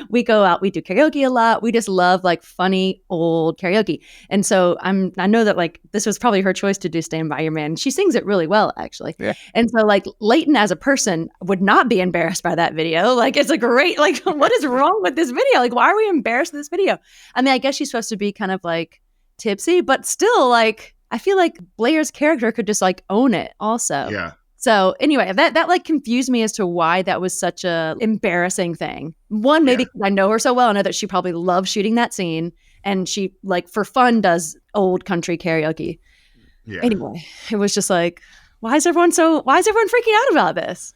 we go out, we do karaoke a lot. We just love like funny old karaoke. And so I know that like this was probably her choice to do Stand By Your Man. She sings it really well, actually. Yeah. And so like Leighton as a person would not be embarrassed by that video. Like it's a great, like what is wrong with this video? Like why are we embarrassed with this video? I mean, I guess she's supposed to be kind of like tipsy, but still like I feel like Blair's character could just like own it also. Yeah. So anyway, that like confused me as to why that was such a embarrassing thing. One, maybe because I know her so well. I know that she probably loves shooting that scene and she like for fun does old country karaoke. Yeah. Anyway, it was just like, why is everyone freaking out about this?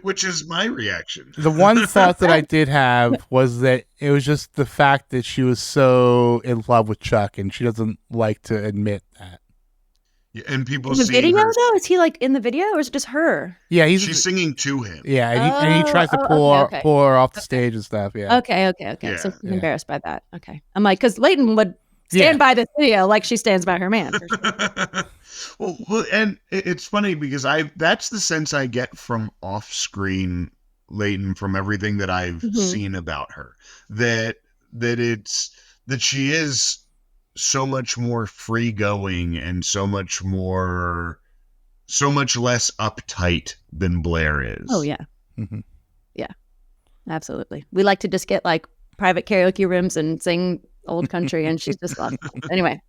Which is my reaction. The one thought that I did have was that it was just the fact that she was so in love with Chuck and she doesn't like to admit that. Yeah, and people in the see video her... though, is he like in the video or is it just her? Yeah, she's singing to him. Yeah, and he tries to pull her off the stage and stuff. Yeah. Okay. Yeah, so she's embarrassed by that. Okay, I'm like, because Leighton would stand by this video like she stands by her man. For sure. Well, and it's funny because that's the sense I get from off-screen Leighton from everything that I've seen about her. That she is so much more free-going and so much less uptight than Blair is. Oh yeah. Mm-hmm. Yeah. Absolutely. We like to just get like private karaoke rooms and sing old country and she's just lost. Anyway.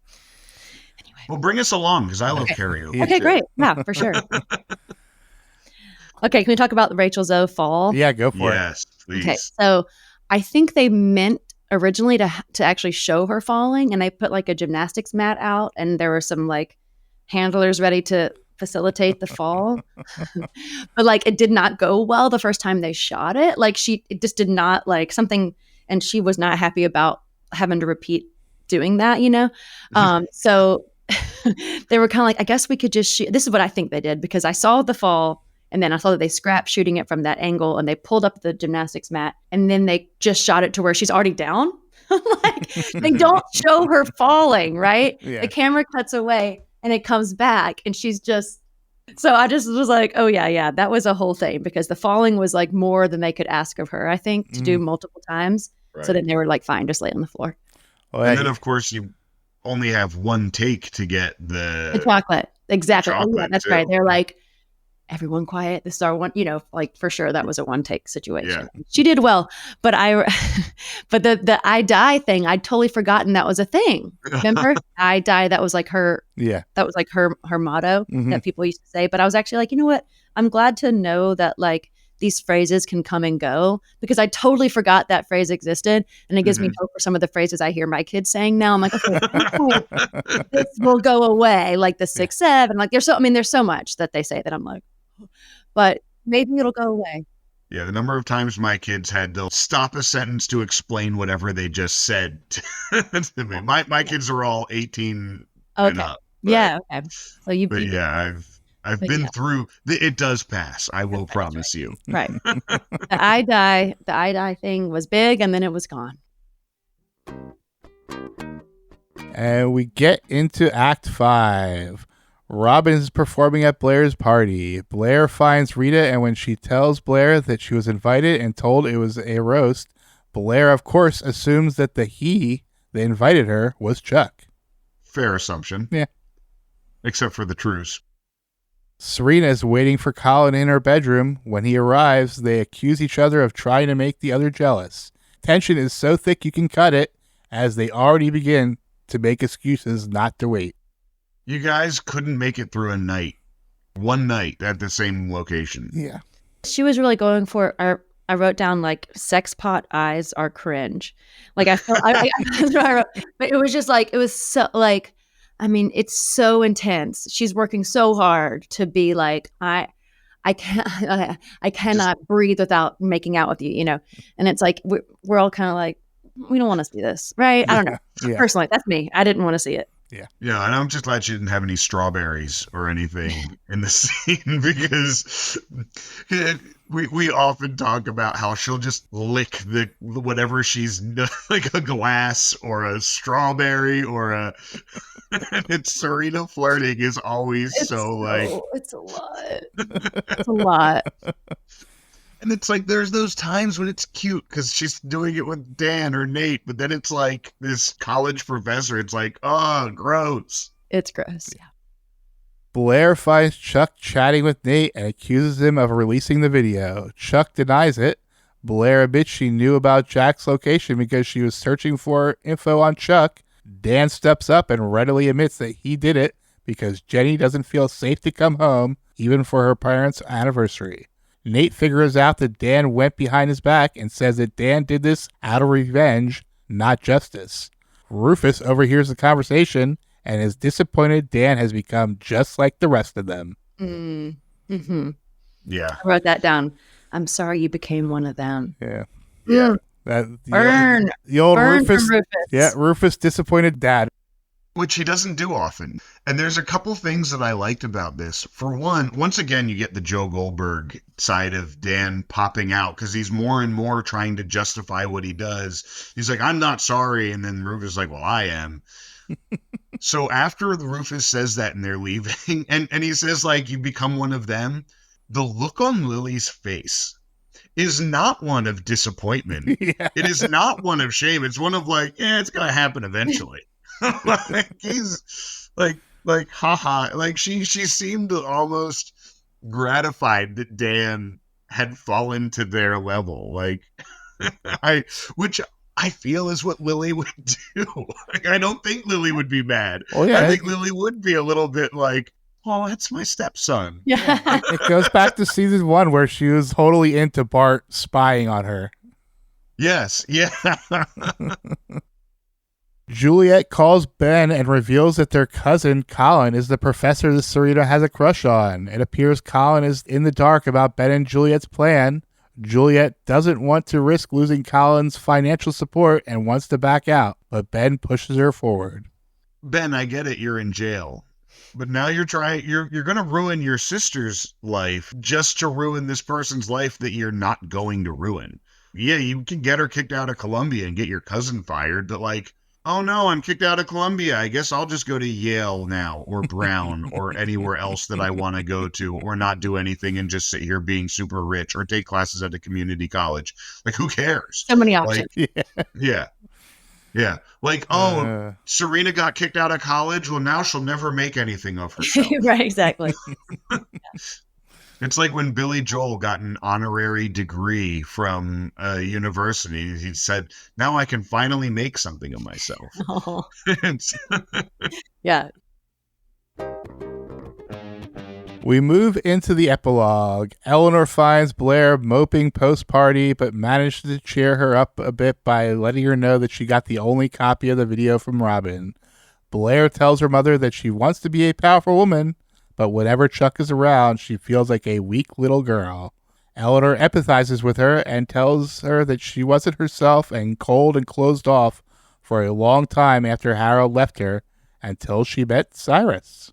Well, bring us along because I love karaoke. Okay, great. Yeah, for sure. Okay, can we talk about the Rachel Zoe fall? Yeah, go for it. Yes, please. Okay, so I think they meant originally to actually show her falling, and they put like a gymnastics mat out, and there were some like handlers ready to facilitate the fall. But like it did not go well the first time they shot it. Like it just did not like something, and she was not happy about having to repeat doing that, So they were kind of like, I guess we could just shoot. This is what I think they did because I saw the fall and then I saw that they scrapped shooting it from that angle and they pulled up the gymnastics mat and then they just shot it to where she's already down. Like they don't show her falling, right? Yeah. The camera cuts away and it comes back and she's just, so I just was like, oh yeah, that was a whole thing because the falling was like more than they could ask of her, I think, to do multiple times. Right. So then they were like, fine, just lay on the floor. Well, and then of course you only have one take to get the chocolate. Exactly. Chocolate yeah, that's too. right. They're like, everyone quiet. This is our one, like for sure that was a one take situation. Yeah. She did well, but the I die thing, I'd totally forgotten that was a thing. Remember? I die. That was like her. Yeah. That was like her motto that people used to say. But I was actually like, you know what? I'm glad to know that like these phrases can come and go because I totally forgot that phrase existed. And it gives me hope for some of the phrases I hear my kids saying now. I'm like, okay, this will go away. Like the 6-7, like there's so much that they say that I'm like, but maybe it'll go away. Yeah. The number of times my kids had to stop a sentence to explain whatever they just said to me. My kids are all 18 and up. Yeah. Okay. So I've But been yeah. through. It does pass. I will promise you. Right. The I die thing was big, and then it was gone. And we get into Act 5. Robin is performing at Blair's party. Blair finds Rita, and when she tells Blair that she was invited and told it was a roast, Blair, of course, assumes that the he that invited her was Chuck. Fair assumption. Yeah. Except for the truce. Serena is waiting for Colin in her bedroom. When he arrives, they accuse each other of trying to make the other jealous. Tension is so thick you can cut it, as they already begin to make excuses not to wait. You guys couldn't make it through a night. One night at the same location. Yeah. She was really going for I wrote down like sex pot eyes are cringe. Like I felt that's what I wrote. But it was just like it was so like I mean it's so intense. She's working so hard to be like I cannot breathe without making out with you, you know. And it's like we're all kind of like we don't want to see this, right? I don't know. Yeah. Personally, that's me. I didn't want to see it. Yeah, and I'm just glad she didn't have any strawberries or anything in the scene because we often talk about how she'll just lick the whatever she's like a glass or a strawberry or a and it's Serena flirting is always it's a lot. It's a lot. And it's like there's those times when it's cute because she's doing it with Dan or Nate, but then it's like this college professor. It's like, oh, gross. It's gross. Yeah. Blair finds Chuck chatting with Nate and accuses him of releasing the video. Chuck denies it. Blair admits she knew about Jack's location because she was searching for info on Chuck. Dan steps up and readily admits that he did it because Jenny doesn't feel safe to come home, even for her parents' anniversary. Nate figures out that Dan went behind his back and says that Dan did this out of revenge, not justice. Rufus overhears the conversation and is disappointed Dan has become just like the rest of them. Mm-hmm. Yeah. I wrote that down. I'm sorry you became one of them. Yeah. Yeah. The old Rufus. Yeah, Rufus disappointed Dad. Which he doesn't do often. And there's a couple things that I liked about this. For one, once again, you get the Joe Goldberg side of Dan popping out because he's more and more trying to justify what he does. He's like, I'm not sorry. And then Rufus is like, well, I am. So after the Rufus says that and they're leaving, and he says, like, you become one of them, the look on Lily's face is not one of disappointment. Yeah. It is not one of shame. It's one of like, yeah, it's going to happen eventually. Like he's like haha, like she seemed almost gratified that Dan had fallen to their level, like which I feel is what Lily would do. Like, I don't think Lily would be mad. Oh, yeah, I think Lily would be a little bit like, oh, that's my stepson. Yeah. It goes back to season 1 where she was totally into Bart spying on her. Yes, yeah. Juliet calls Ben and reveals that their cousin, Colin, is the professor that Serena has a crush on. It appears Colin is in the dark about Ben and Juliet's plan. Juliet doesn't want to risk losing Colin's financial support and wants to back out, but Ben pushes her forward. Ben, I get it, you're in jail. But now you're going to ruin your sister's life just to ruin this person's life that you're not going to ruin. Yeah, you can get her kicked out of Columbia and get your cousin fired, but like, oh no, I'm kicked out of Columbia. I guess I'll just go to Yale now or Brown or anywhere else that I want to go to or not do anything and just sit here being super rich or take classes at a community college. Like, who cares? So many options. Like, yeah. Like, oh, Serena got kicked out of college. Well, now she'll never make anything of herself. Right, exactly. It's like when Billy Joel got an honorary degree from a university. He said, now I can finally make something of myself. Oh. Yeah. We move into the epilogue. Eleanor finds Blair moping post-party, but manages to cheer her up a bit by letting her know that she got the only copy of the video from Robin. Blair tells her mother that she wants to be a powerful woman, but whenever Chuck is around, she feels like a weak little girl. Eleanor empathizes with her and tells her that she wasn't herself and cold and closed off for a long time after Harold left her until she met Cyrus.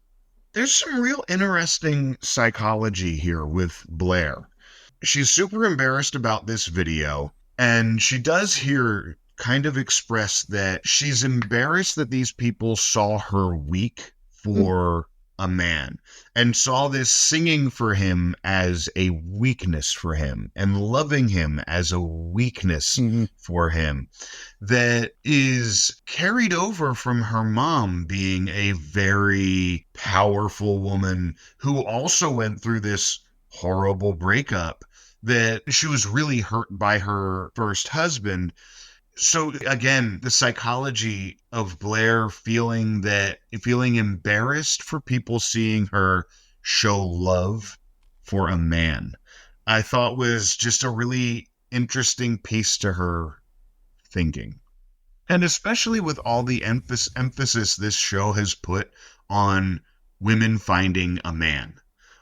There's some real interesting psychology here with Blair. She's super embarrassed about this video, and she does here kind of express that she's embarrassed that these people saw her weak for a man and saw this singing for him as a weakness for him and loving him as a weakness for him that is carried over from her mom being a very powerful woman who also went through this horrible breakup, that she was really hurt by her first husband. So again, the psychology of Blair feeling embarrassed for people seeing her show love for a man, I thought was just a really interesting piece to her thinking. And especially with all the emphasis this show has put on women finding a man,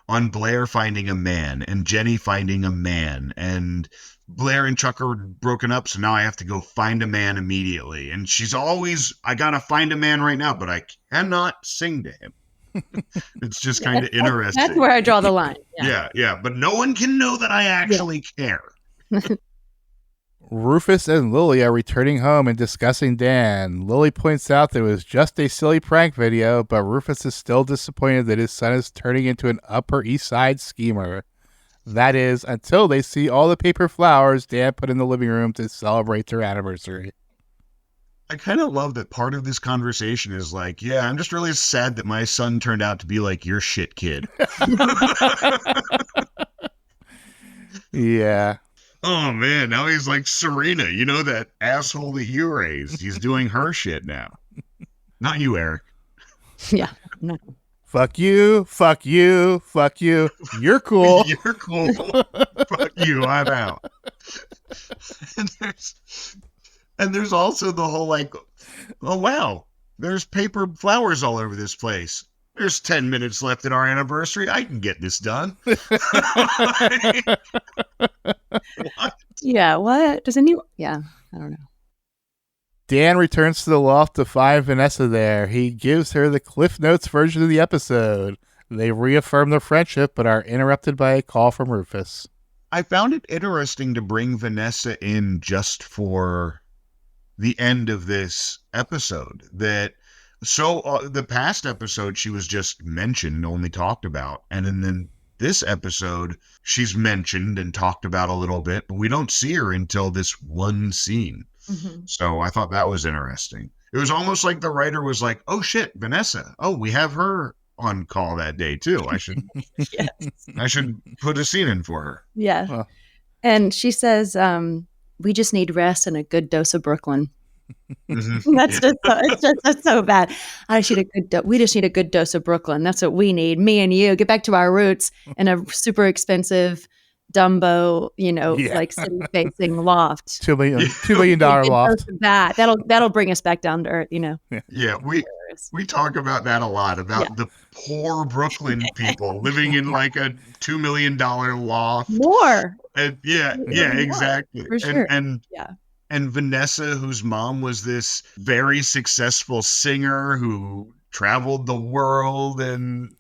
on Blair finding a man, and Jenny finding a man, and Blair and Chuck are broken up, so now I have to go find a man immediately. And she's always, I gotta find a man right now, but I cannot sing to him. It's just kind of interesting. That's where I draw the line. Yeah. But no one can know that I actually care. Rufus and Lily are returning home and discussing Dan. Lily points out that it was just a silly prank video, but Rufus is still disappointed that his son is turning into an Upper East Side schemer. That is, until they see all the paper flowers Dan put in the living room to celebrate their anniversary. I kind of love that part of this conversation is like, yeah, I'm just really sad that my son turned out to be like your shit kid. Yeah. Oh, man, now he's like Serena. You know that asshole that you raised? He's doing her shit now. Not you, Eric. Yeah. No. Fuck you, fuck you, fuck you. You're cool. You're cool. Fuck you, I'm out. And there's also the whole like, oh, wow, there's paper flowers all over this place. There's 10 minutes left in our anniversary. I can get this done. What? Yeah, what? Does anyone? Yeah, I don't know. Dan returns to the loft to find Vanessa there. He gives her the Cliff Notes version of the episode. They reaffirm their friendship, but are interrupted by a call from Rufus. I found it interesting to bring Vanessa in just for the end of this episode. The past episode, she was just mentioned, only talked about. And then this episode, she's mentioned and talked about a little bit, but we don't see her until this one scene. Mm-hmm. So I thought that was interesting. It was almost like the writer was like, oh shit, Vanessa. Oh, we have her on call that day too. I should I should put a scene in for her. Yeah. Huh. And she says, we just need rest and a good dose of Brooklyn. Mm-hmm. That's so bad. We just need a good dose of Brooklyn. That's what we need. Me and you get back to our roots in a super expensive Dumbo, like city facing loft. $2 million loft. That'll bring us back down to earth, Yeah, we talk about that a lot, about the poor Brooklyn people living in like a $2 million loft. More. And exactly. For sure. And Vanessa, whose mom was this very successful singer who traveled the world, and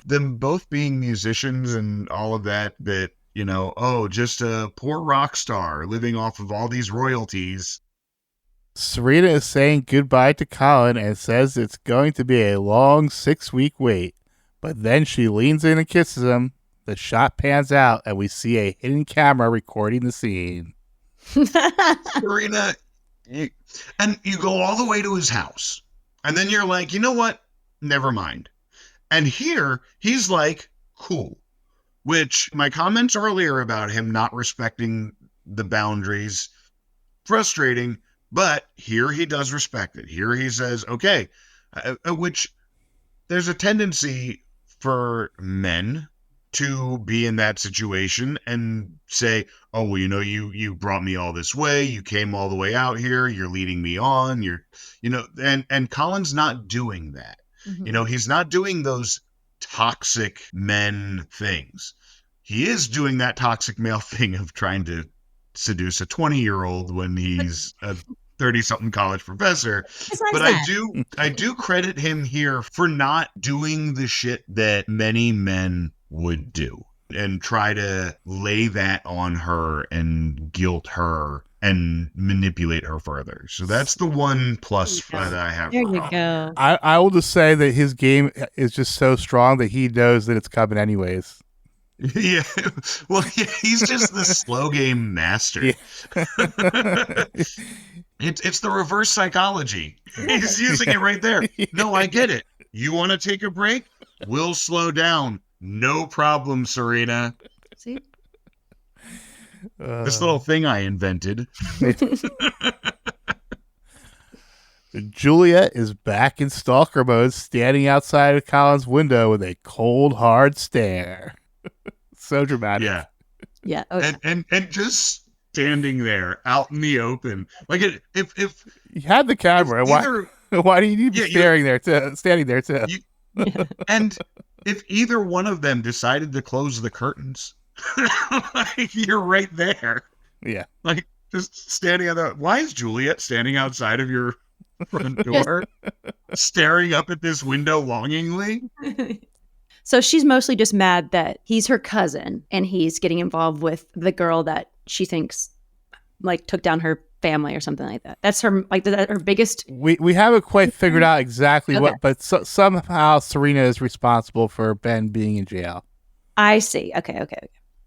them both being musicians and all of that, just a poor rock star living off of all these royalties. Serena is saying goodbye to Colin and says it's going to be a long 6-week wait. But then she leans in and kisses him. The shot pans out and we see a hidden camera recording the scene. Serena, you go all the way to his house. And then you're like, you know what? Never mind. And here, he's like, cool. Which, my comments earlier about him not respecting the boundaries, frustrating, but here he does respect it. Here he says, okay, which there's a tendency for men to be in that situation and say, oh, well, you brought me all this way. You came all the way out here. You're leading me on. And Colin's not doing that. Mm-hmm. He's not doing those toxic men things. He is doing that toxic male thing of trying to seduce a 20-year-old when he's a 30-something college professor. But I do credit him here for not doing the shit that many men would do and try to lay that on her and guilt her and manipulate her further. So that's the one plus that I have. There you go. I will just say that his game is just so strong that he knows that it's coming anyways. Yeah, well, he's just the slow game master. Yeah. It's the reverse psychology. He's using it right there. No, I get it. You want to take a break? We'll slow down. No problem, Serena. See? This little thing I invented. Juliet is back in stalker mode, standing outside of Colin's window with a cold, hard stare. So dramatic. Yeah. Yeah. Okay. And just standing there out in the open. Like if You had the camera. Why do you need to be standing there too? And if either one of them decided to close the curtains, like, you're right there. Yeah. Like just standing on the. Why is Juliet standing outside of your front door, staring up at this window longingly? So she's mostly just mad that he's her cousin and he's getting involved with the girl that she thinks like took down her family or something like that. That's her her biggest. We haven't quite figured out exactly what, but somehow Serena is responsible for Ben being in jail. I see. Okay.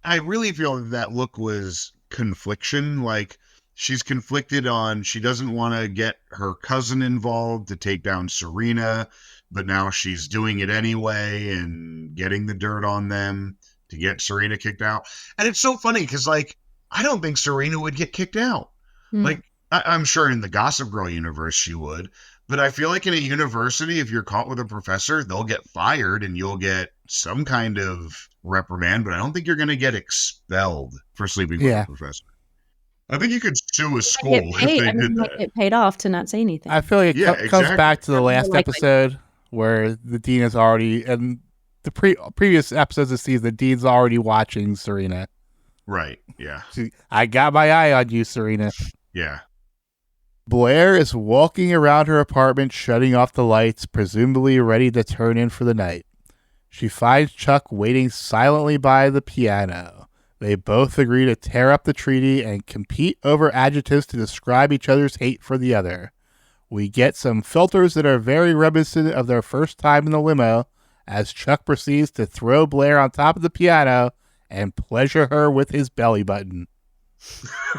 I really feel that look was confliction. Like she's conflicted on she doesn't want to get her cousin involved to take down Serena, but now she's doing it anyway and getting the dirt on them to get Serena kicked out. And it's so funny because, like, I don't think Serena would get kicked out. Like, I'm sure in the Gossip Girl universe she would, but I feel like in a university, if you're caught with a professor, they'll get fired and you'll get some kind of reprimand, but I don't think you're going to get expelled for sleeping with a professor. I think you could sue a school if they did that. It paid off to not say anything. I feel like it comes back to the last episode where the dean is already, and the previous episodes of the season, the dean's already watching Serena. Right, yeah. I got my eye on you, Serena. Yeah. Blair is walking around her apartment, shutting off the lights, presumably ready to turn in for the night. She finds Chuck waiting silently by the piano. They both agree to tear up the treaty and compete over adjectives to describe each other's hate for the other. We get some filters that are very reminiscent of their first time in the limo as Chuck proceeds to throw Blair on top of the piano and pleasure her with his belly button.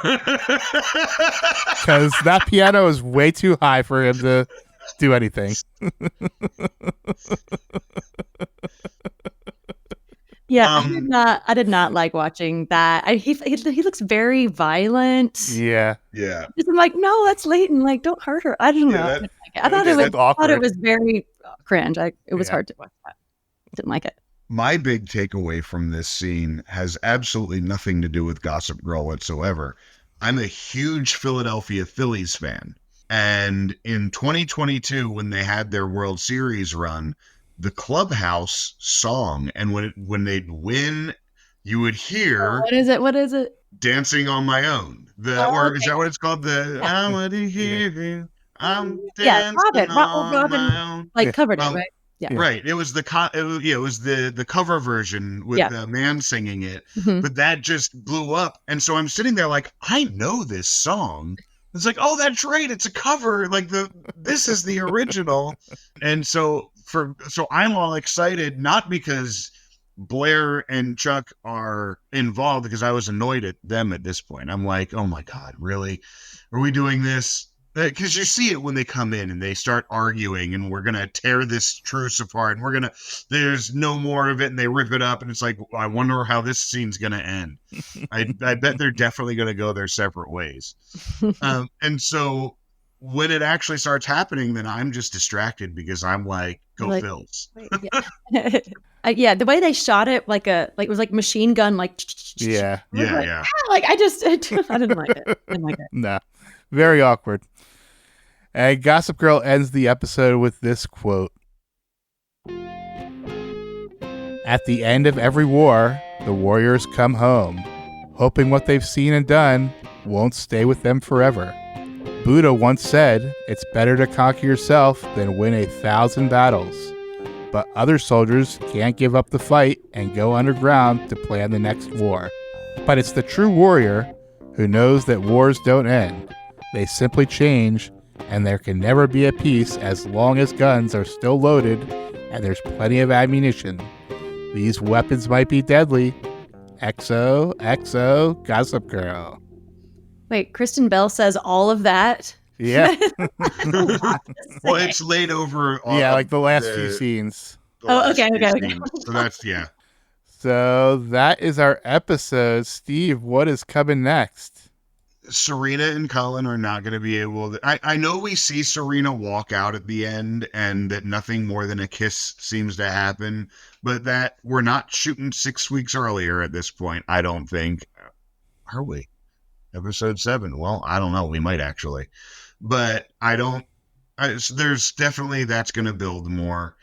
Because that piano is way too high for him to do anything. Yeah, I did not like watching that. He looks very violent. Yeah. I'm like, no, that's Leighton. Like, don't hurt her. I don't know. I thought it was very cringe. It was hard to watch that. Didn't like it. My big takeaway from this scene has absolutely nothing to do with Gossip Girl whatsoever. I'm a huge Philadelphia Phillies fan. And in 2022, when they had their World Series run, the clubhouse song, and when they'd win, you would hear... What is it? Dancing on My Own. Is that what it's called? I want to hear you. I'm dancing on my own. Like, covered it, right? Yeah. Right. It was the cover version with the man singing it, but that just blew up. And so I'm sitting there like, I know this song. It's like, oh, that's right. It's a cover. Like this is the original. And so I'm all excited, not because Blair and Chuck are involved, because I was annoyed at them at this point. I'm like, oh my God, really? Are we doing this? Because you see it when they come in and they start arguing and we're going to tear this truce apart and there's no more of it, and they rip it up, and it's like, I wonder how this scene's going to end. I bet they're definitely going to go their separate ways. And so when it actually starts happening, then I'm just distracted because I'm like, go Phils. Yeah, the way they shot it, it was like machine gun, like. Yeah. Like I didn't like it. No, very awkward. And Gossip Girl ends the episode with this quote. At the end of every war, the warriors come home, hoping what they've seen and done won't stay with them forever. Buddha once said, "It's better to conquer yourself than win 1,000 battles." But other soldiers can't give up the fight and go underground to plan the next war. But it's the true warrior who knows that wars don't end. They simply change, and there can never be a peace as long as guns are still loaded and there's plenty of ammunition. These weapons might be deadly. XO, XO, Gossip Girl. Wait, Kristen Bell says all of that? Yeah. Well, it's laid over. Yeah, like the last few scenes. Okay. So that's, yeah. So that is our episode. Steve, what is coming next? Serena and Cullen are not going to be able to. I know we see Serena walk out at the end and that nothing more than a kiss seems to happen, but that we're not shooting 6 weeks earlier at this point, I don't think. Are we? Episode 7. Well, I don't know. We might actually. But there's definitely that's going to build more.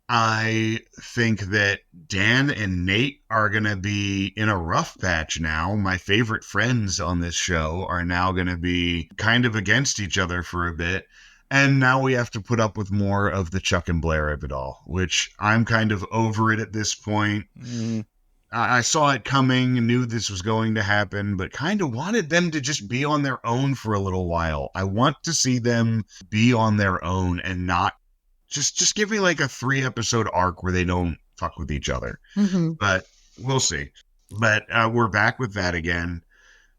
I think that Dan and Nate are going to be in a rough patch now. My favorite friends on this show are now going to be kind of against each other for a bit. And now we have to put up with more of the Chuck and Blair of it all, which I'm kind of over it at this point. Mm. I saw it coming, knew this was going to happen, but kind of wanted them to just be on their own for a little while. I want to see them be on their own and not just give me like a 3-episode arc where they don't fuck with each other. Mm-hmm. But we'll see. But we're back with that again.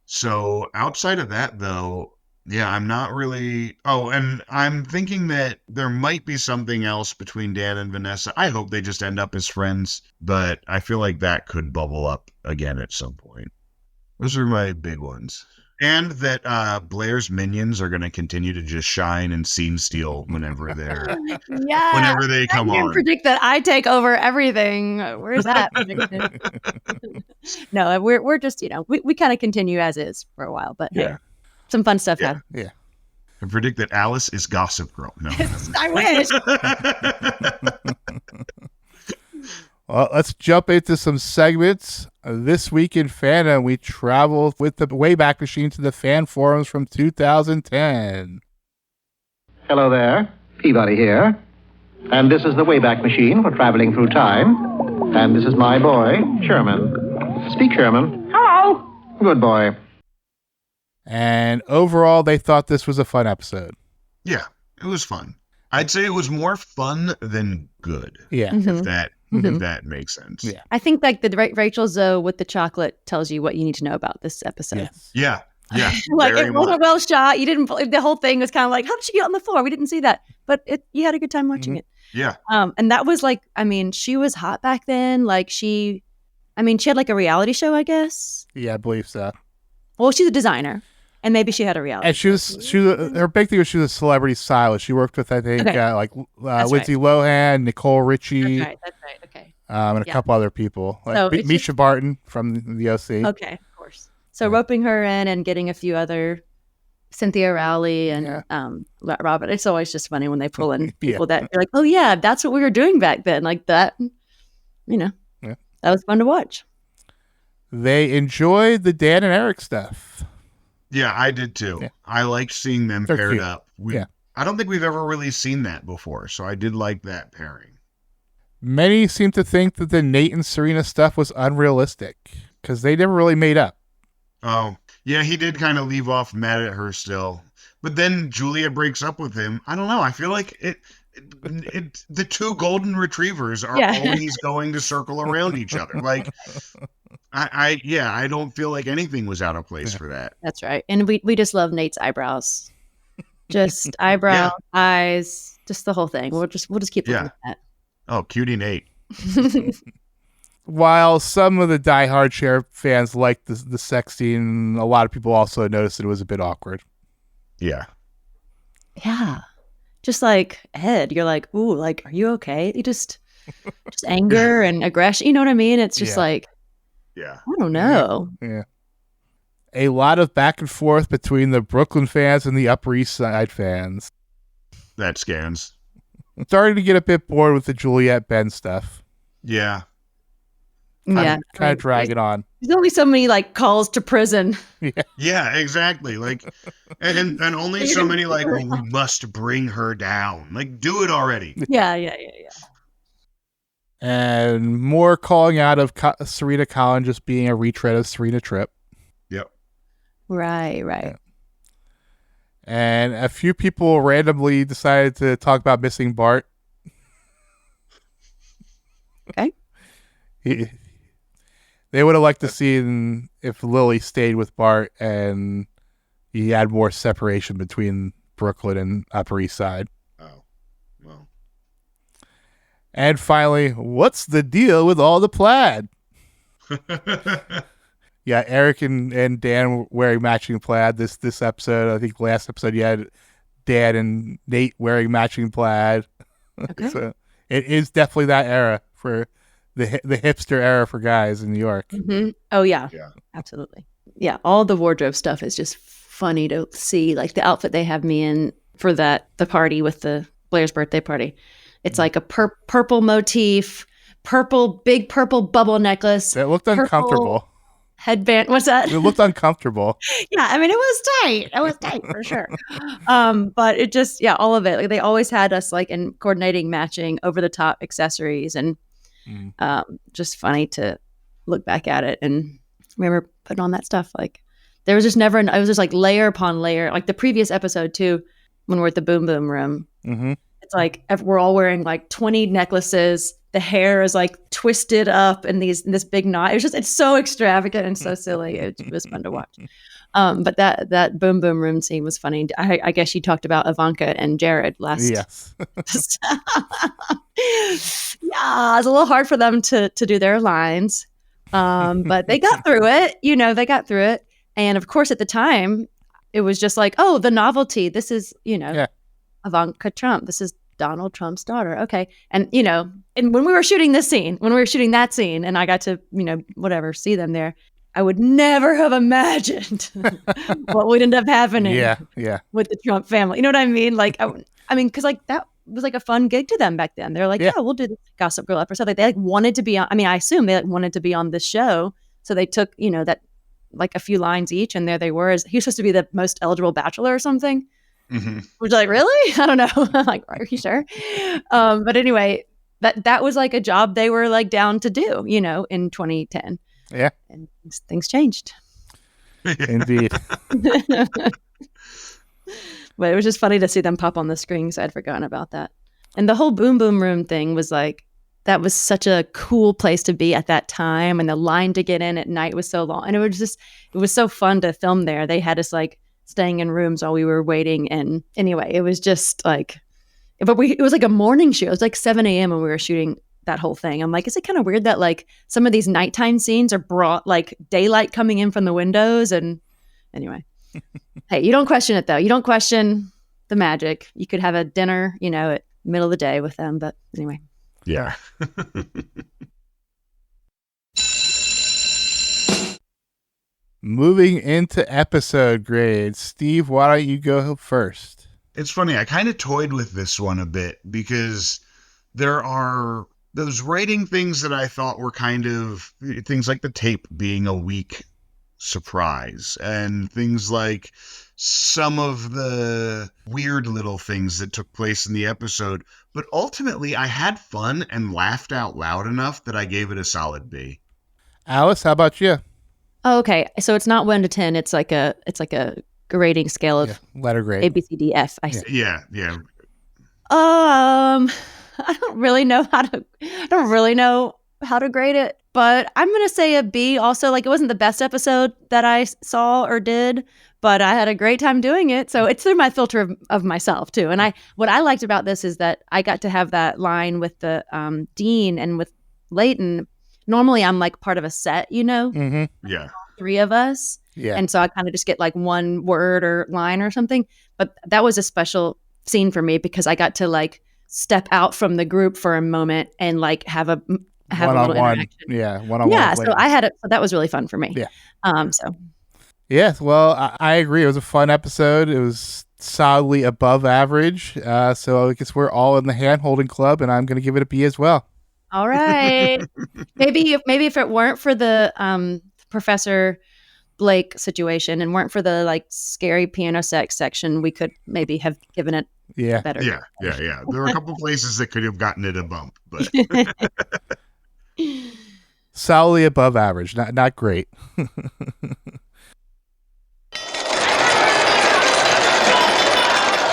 So outside of that, though, yeah, I'm not really... Oh, and I'm thinking that there might be something else between Dan and Vanessa. I hope they just end up as friends, but I feel like that could bubble up again at some point. Those are my big ones. And that Blair's minions are going to continue to just shine and scene steal whenever they're whenever they come on. I can predict that I take over everything. Where's that? No, we're just, we kind of continue as is for a while, but yeah. Hey, some fun stuff happened. Yeah. I predict that Alice is Gossip Girl. No. I wish. Well, let's jump into some segments. This week in fandom, we travel with the Wayback Machine to the fan forums from 2010. Hello there, Peabody here. And this is the Wayback Machine for traveling through time. And this is my boy, Sherman. Speak, Sherman. Hello. Good boy. And overall, they thought this was a fun episode. Yeah, it was fun. I'd say it was more fun than good. Yeah. If that makes sense. Yeah. I think like the Rachel Zoe with the chocolate tells you what you need to know about this episode. Yes. Yeah. Like it wasn't well shot. You didn't. The whole thing was kind of like, how did she get on the floor? We didn't see that, but you had a good time watching it. Yeah. And that was like, I mean, she was hot back then. Like she had like a reality show, I guess. Yeah, I believe so. Well, she's a designer. And maybe she had a reality. And she was her big thing was she was a celebrity stylist. She worked with, I think, Lindsay Lohan, Nicole Richie. That's right. Okay. And a couple other people. Like Misha Barton from the OC. Okay, of course. So roping her in and getting a few other, Cynthia Rowley and Robert. It's always just funny when they pull in people that you're like, oh yeah, that's what we were doing back then. Like that, that was fun to watch. They enjoyed the Dan and Eric stuff. Yeah, I did too. Yeah. I liked seeing them paired up. I don't think we've ever really seen that before, so I did like that pairing. Many seem to think that the Nate and Serena stuff was unrealistic because they never really made up. Oh, yeah, he did kind of leave off mad at her still. But then Julia breaks up with him. I don't know. I feel like the two golden retrievers are always going to circle around each other. Like, I don't feel like anything was out of place for that. That's right. And we just love Nate's eyebrows. Just eyebrow, eyes, just the whole thing. We'll just keep looking at that. Oh, cutie Nate. While some of the diehard Cher fans liked the sex scene, a lot of people also noticed that it was a bit awkward. Yeah. Yeah. Just like Ed, you're like, ooh, like, are you okay? You just anger and aggression. You know what I mean? It's just like, I don't know. Yeah. A lot of back and forth between the Brooklyn fans and the Upper East Side fans. That scans. I'm starting to get a bit bored with the Juliet Ben stuff. Yeah. Kind of dragging on. There's only so many like calls to prison. Yeah, exactly. Like, and only so many like, well, we must bring her down. Like, do it already. Yeah. And more calling out of Serena Collin just being a retread of Serena Tripp. Yep. Right. Yeah. And a few people randomly decided to talk about missing Bart. Okay. They would have liked to see if Lily stayed with Bart and he had more separation between Brooklyn and Upper East Side. Oh, well. And finally, what's the deal with all the plaid? Yeah, Eric and Dan were wearing matching plaid this episode. I think last episode you had Dan and Nate wearing matching plaid. Okay. So it is definitely that era for the hipster era for guys in New York. Mm-hmm. Oh yeah, Yeah. absolutely. Yeah, all the wardrobe stuff is just funny to see. Like the outfit they have me in for the party with the Blair's birthday party. It's like a purple motif, big purple bubble necklace. It looked uncomfortable. Headband. What's that? It looked uncomfortable. Yeah, I mean it was tight. It was tight for sure. But it just all of it. Like they always had us like in coordinating, matching, over the top accessories, and just funny to look back at it and remember putting on that stuff. Like there was just never. It was just like layer upon layer. Like the previous episode too, when we're at the Boom Boom Room. Mm-hmm. It's like we're all wearing like 20 necklaces. The hair is like twisted up in this big knot. It's so extravagant and so silly. It was fun to watch. But that Boom Boom Room scene was funny. I guess you talked about Ivanka and Jared last. Yes. Yeah, it's a little hard for them to do their lines. But they got through it. They got through it. And of course, at the time, it was just like, oh, the novelty. This is, Ivanka Trump. This is Donald Trump's daughter. Okay. And, and when we were shooting that scene and I got to, see them there, I would never have imagined what would end up happening with the Trump family. You know what I mean? Like, because like that was like a fun gig to them back then. They're like, yeah, we'll do the Gossip Girl episode. Like, they like wanted to be on, I assume they like wanted to be on this show. So they took, that like a few lines each, and there they were. He was supposed to be the most eligible bachelor or something. Mm-hmm. Which like, really? I don't know. I'm like, are you sure? But anyway, that was like a job they were like down to do, in 2010. Yeah. And things changed. Indeed. But it was just funny to see them pop on the screen because I'd forgotten about that. And the whole Boom Boom Room thing was like, that was such a cool place to be at that time. And the line to get in at night was so long. And it was so fun to film there. They had us like staying in rooms while we were waiting. And anyway, it was just like, it was like a morning show. It was like 7 a.m. when we were shooting that whole thing. I'm like, is it kind of weird that like some of these nighttime scenes are brought like daylight coming in from the windows? And anyway, hey, you don't question it though. You don't question the magic. You could have a dinner, at middle of the day with them. But anyway. Yeah. Moving into episode grades. Steve, why don't you go first? It's funny. I kind of toyed with this one a bit because there are those writing things that I thought were kind of things like the tape being a weak surprise, and things like some of the weird little things that took place in the episode. But ultimately, I had fun and laughed out loud enough that I gave it a solid B. Alice, how about you? Oh, okay. So it's not 1 to 10. It's like a grading scale of letter grade. A, B, C, D, F. I see. Yeah. I don't really know how to grade it, but I'm going to say a B also. Like, it wasn't the best episode that I saw or did, but I had a great time doing it. So it's through my filter of myself too. And what I liked about this is that I got to have that line with the Dean and with Leighton. Normally I'm like part of a set, Mm-hmm. Yeah. 3 of us. Yeah. And so I kind of just get like one word or line or something. But that was a special scene for me because I got to like step out from the group for a moment and like have a little interaction. Yeah, one-on-one. Yeah, so so that was really fun for me. Yeah. So. Yeah, well, I agree. It was a fun episode. It was solidly above average. So I guess we're all in the hand-holding club, and I'm going to give it a B as well. All right. Maybe if it weren't for the Professor Blake situation and weren't for the like scary piano section, we could maybe have given it Yeah. better. Yeah. There were a couple places that could have gotten it a bump, but Solidly above average. Not great.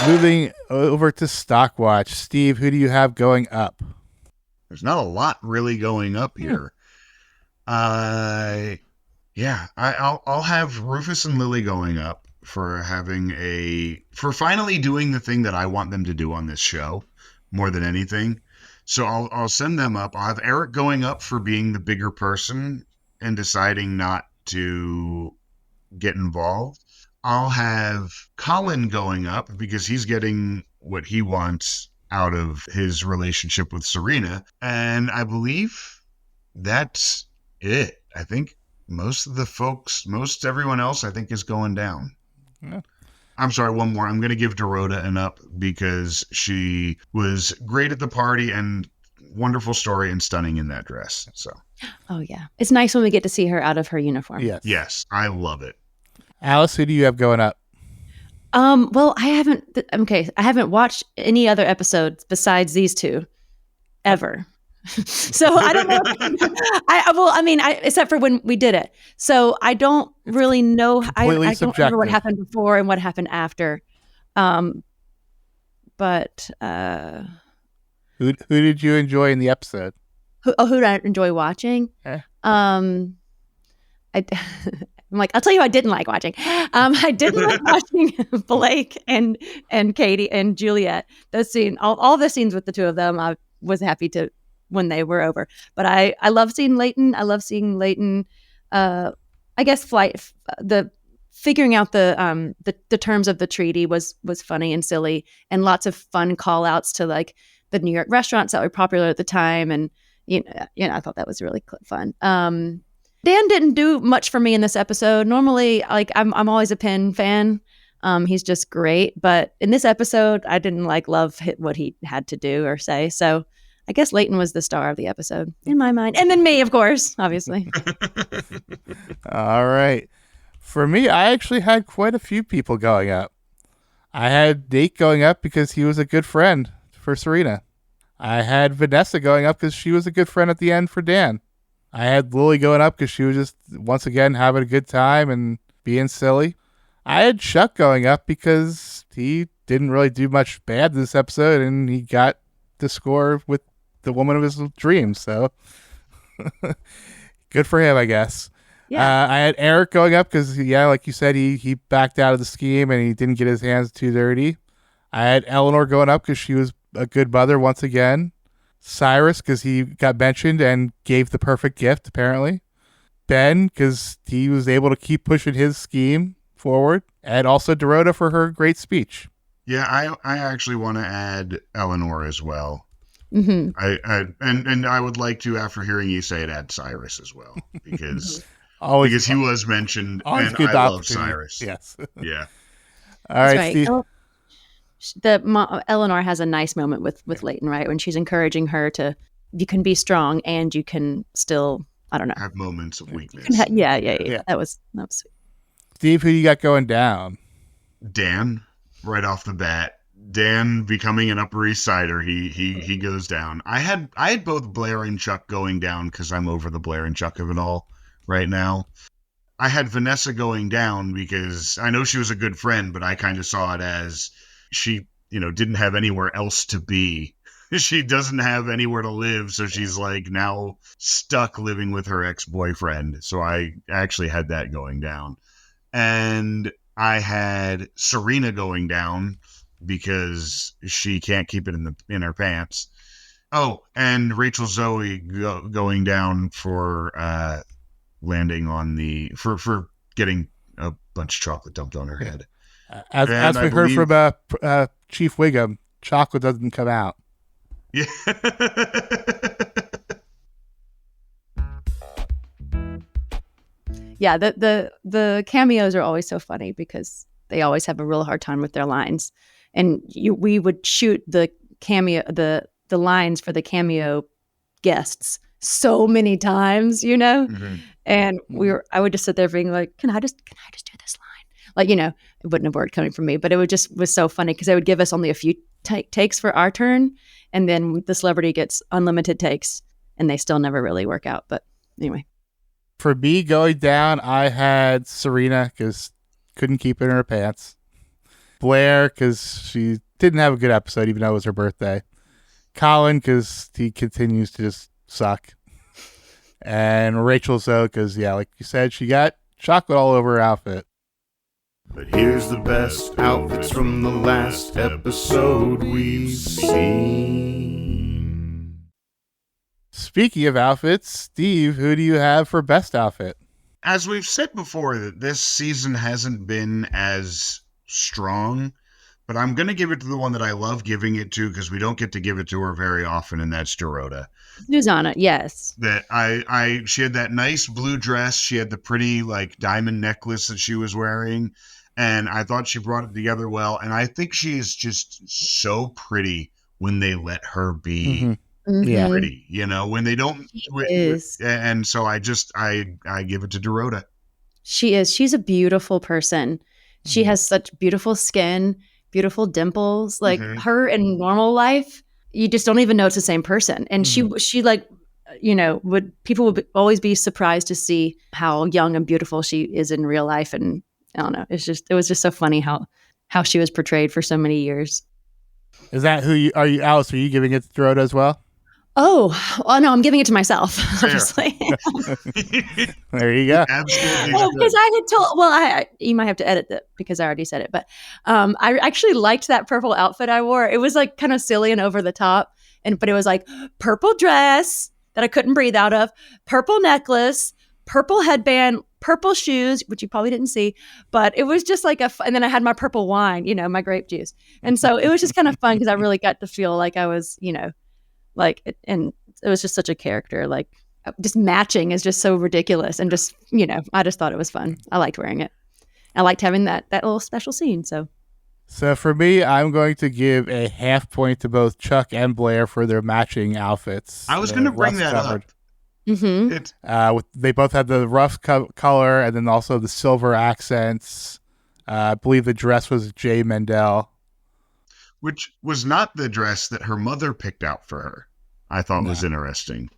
Moving over to Stockwatch. Steve, who do you have going up? there's not a lot really going up here. I'll have Rufus and Lily going up for finally doing the thing that I want them to do on this show more than anything. So I'll send them up. I'll have Eric going up for being the bigger person and deciding not to get involved. I'll have Colin going up because he's getting what he wants out of his relationship with Serena. And I believe that's it. I think most everyone else, I think, is going down. Yeah. I'm sorry, one more. I'm going to give Dorota an up because she was great at the party and wonderful story and stunning in that dress. So, Oh yeah, it's nice when we get to see her out of her uniform. yes, I love it. Alice, who do you have going up? Well, I haven't watched any other episodes besides these two ever. So I don't know. Except for when we did it. So I don't really know. I don't remember subjective. what happened before and what happened after. But Who did you enjoy in the episode? who did I enjoy watching? I'm like, I'll tell you, I didn't like watching. I didn't like watching Blake and Katie and Juliet. Those scenes, all the scenes with the two of them, I was happy to when they were over. But I love seeing Leighton. I love seeing Leighton. I guess the figuring out the terms of the treaty was funny and silly, and lots of fun call outs to like the New York restaurants that were popular at the time, and I thought that was really fun. Dan didn't do much for me in this episode. Normally, like I'm always a Penn fan. He's just great, but in this episode, I didn't love what he had to do or say. So I guess Leighton was the star of the episode in my mind, and then me, of course, obviously. All right. For me, I actually had quite a few people going up. I had Nate going up because he was a good friend for Serena. I had Vanessa going up because she was a good friend at the end for Dan. I had Lily going up because she was just, once again, having a good time and being silly. I had Chuck going up because he didn't really do much bad this episode, and he got the score with the woman of his dreams. So good for him, I guess. Yeah. I had Eric going up because, like you said, he backed out of the scheme and he didn't get his hands too dirty. I had Eleanor going up because she was a good mother once again. Cyrus because he got mentioned and gave the perfect gift, apparently. Ben because he was able to keep pushing his scheme forward. And also Dorota for her great speech. Yeah, I actually want to add Eleanor as well. Mm-hmm. And I would like to, after hearing you say it, add Cyrus as well because Always he was mentioned, always and good I love opportunity. Cyrus. Yes. Yeah. All right, That's Steve. right. Eleanor has a nice moment with Leighton, right? When she's encouraging her you can be strong and you can still, I don't know. Have moments of weakness. Yeah. Yeah. That was sweet. Steve, who you got going down? Dan, right off the bat. Dan becoming an Upper East Sider, he goes down. I had both Blair and Chuck going down because I'm over the Blair and Chuck of it all right now. I had Vanessa going down because I know she was a good friend, but I kind of saw it as she, didn't have anywhere else to be. She doesn't have anywhere to live, so she's like now stuck living with her ex-boyfriend. So I actually had that going down. And I had Serena going down because she can't keep it in her pants. Oh, and Rachel Zoe going down for landing on for getting a bunch of chocolate dumped on her head. As we heard from Chief Wiggum, chocolate doesn't come out. Yeah. Yeah, the cameos are always so funny because they always have a real hard time with their lines. And we would shoot the cameo the lines for the cameo guests so many times, you know? Mm-hmm. And I would just sit there being like, can I just do this line? Like, it wouldn't have word coming from me, but it was so funny because they would give us only a few takes for our turn. And then the celebrity gets unlimited takes and they still never really work out. But anyway. For me going down, I had Serena because couldn't keep it in her pants. Blair because she didn't have a good episode even though it was her birthday. Colin because he continues to just suck. And Rachel Zoe because, like you said, she got chocolate all over her outfit. But here's the best outfits from the last episode we've seen. Speaking of outfits, Steve, who do you have for best outfit? As we've said before, that this season hasn't been as strong, but I'm going to give it to the one that I love giving it to because we don't get to give it to her very often, and that's Dorota. Susanna, yes. That she had that nice blue dress. She had the pretty like diamond necklace that she was wearing, and I thought she brought it together well. And I think she is just so pretty when they let her be pretty. When they don't. And so I give it to Dorota. She is. She's a beautiful person. She has such beautiful skin, beautiful dimples. Like her in normal life, you just don't even know it's the same person. And she like, people would always be surprised to see how young and beautiful she is in real life. And I don't know, it was just so funny how she was portrayed for so many years. Is that Alice? Are you giving it to Dorota as well? Oh, no, I'm giving it to myself, obviously. There you go. Absolutely. Because I had told, you might have to edit that because I already said it, but I actually liked that purple outfit I wore. It was like kind of silly and over the top, but it was like purple dress that I couldn't breathe out of, purple necklace, purple headband, purple shoes, which you probably didn't see, but it was just like and then I had my purple wine, my grape juice. And so it was just kind of fun because I really got to feel like I was, and it was just such a character, like just matching is just so ridiculous. And just, I just thought it was fun. I liked wearing it. I liked having that little special scene. So for me, I'm going to give a half point to both Chuck and Blair for their matching outfits. I was going to bring that up. Mm-hmm. They both had the rough color and then also the silver accents. I believe the dress was Jay Mendel. Which was not the dress that her mother picked out for her. I thought was interesting.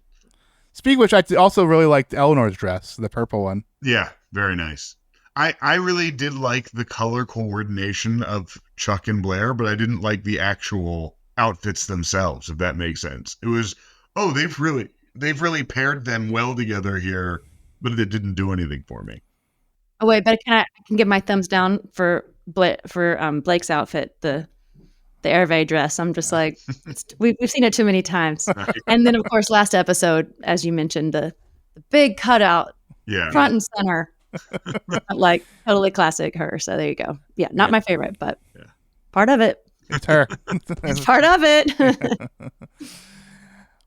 Speaking of which, I also really liked Eleanor's dress, the purple one. Yeah, very nice. I really did like the color coordination of Chuck and Blair, but I didn't like the actual outfits themselves, if that makes sense. It was, they've really paired them well together here, but it didn't do anything for me. Oh wait, but I can give my thumbs down for Blake's outfit, the Hervé dress. I'm just like, we've seen it too many times. And then, of course, last episode, as you mentioned, the big cutout, front and center, like totally classic her. So there you go. Yeah, not my favorite, but part of it. It's her. It's part of it.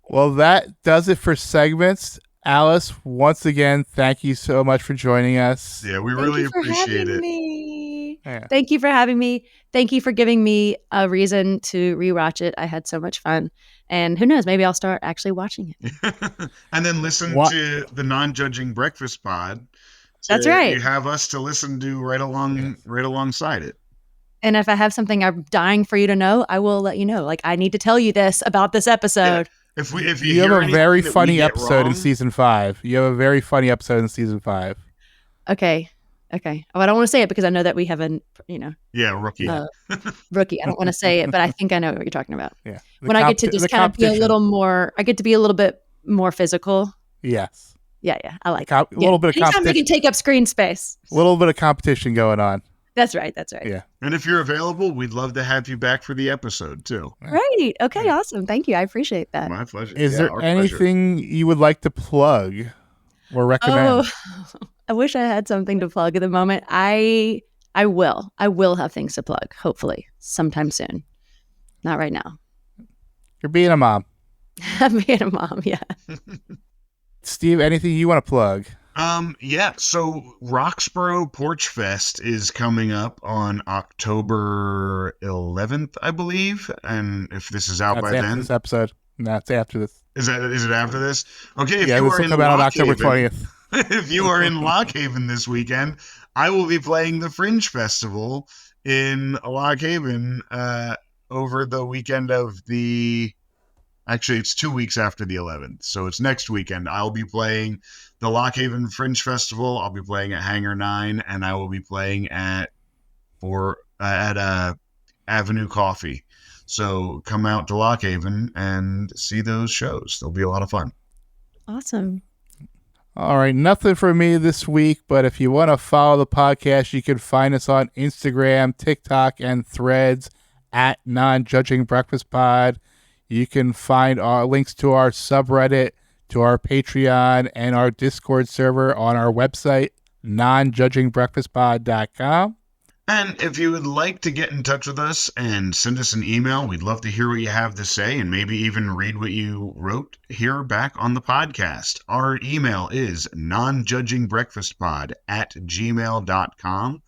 Well, that does it for segments. Alice, once again, thank you so much for joining us. Yeah, we really appreciate it. Yeah. Thank you for having me. Thank you for giving me a reason to rewatch it. I had so much fun. And who knows, maybe I'll start actually watching it. And then listen to the non-judging breakfast pod. That's right. You have us to listen to right alongside it. And if I have something I'm dying for you to know, I will let you know. Like, I need to tell you this about this episode. Yeah. If you have a very funny episode in season 5. You have a very funny episode in season 5. Okay. Oh, I don't want to say it because I know that we have a, rookie. Rookie. I don't want to say it, but I think I know what you're talking about. Yeah. When I get to just kind of be a little more, I get to be a little bit more physical. Yes. Yeah. I like a little bit of competition. Anytime we can take up screen space. A little bit of competition going on. That's right. Yeah. And if you're available, we'd love to have you back for the episode too. Right. Okay. Awesome. Thank you. I appreciate that. My pleasure. Is there anything you would like to plug or recommend? I wish I had something to plug at the moment. I will have things to plug, hopefully, sometime soon. Not right now. You're being a mom. I'm being a mom, yeah. Steve, anything you want to plug? So Roxborough Porch Fest is coming up on October 11th, I believe. And if this is out by then. This episode. That's after this. Is it after this? Okay, if Yeah, you this are will in come out on October Lockhaven, 20th. if you are in Lockhaven this weekend, I will be playing the Fringe Festival in Lockhaven over the weekend of the... Actually, it's 2 weeks after the 11th, so it's next weekend. I'll be playing the Lockhaven Fringe Festival. I'll be playing at Hangar 9, and I will be playing at Avenue Coffee. So come out to Lockhaven and see those shows. They'll be a lot of fun. Awesome. All right, nothing for me this week, but if you want to follow the podcast, you can find us on Instagram, TikTok, and Threads at Non-Judging Breakfast Pod. You can find our links to our subreddit, to our Patreon, and our Discord server on our website, nonjudgingbreakfastpod.com. And if you would like to get in touch with us and send us an email, we'd love to hear what you have to say and maybe even read what you wrote here back on the podcast. Our email is nonjudgingbreakfastpod@gmail.com.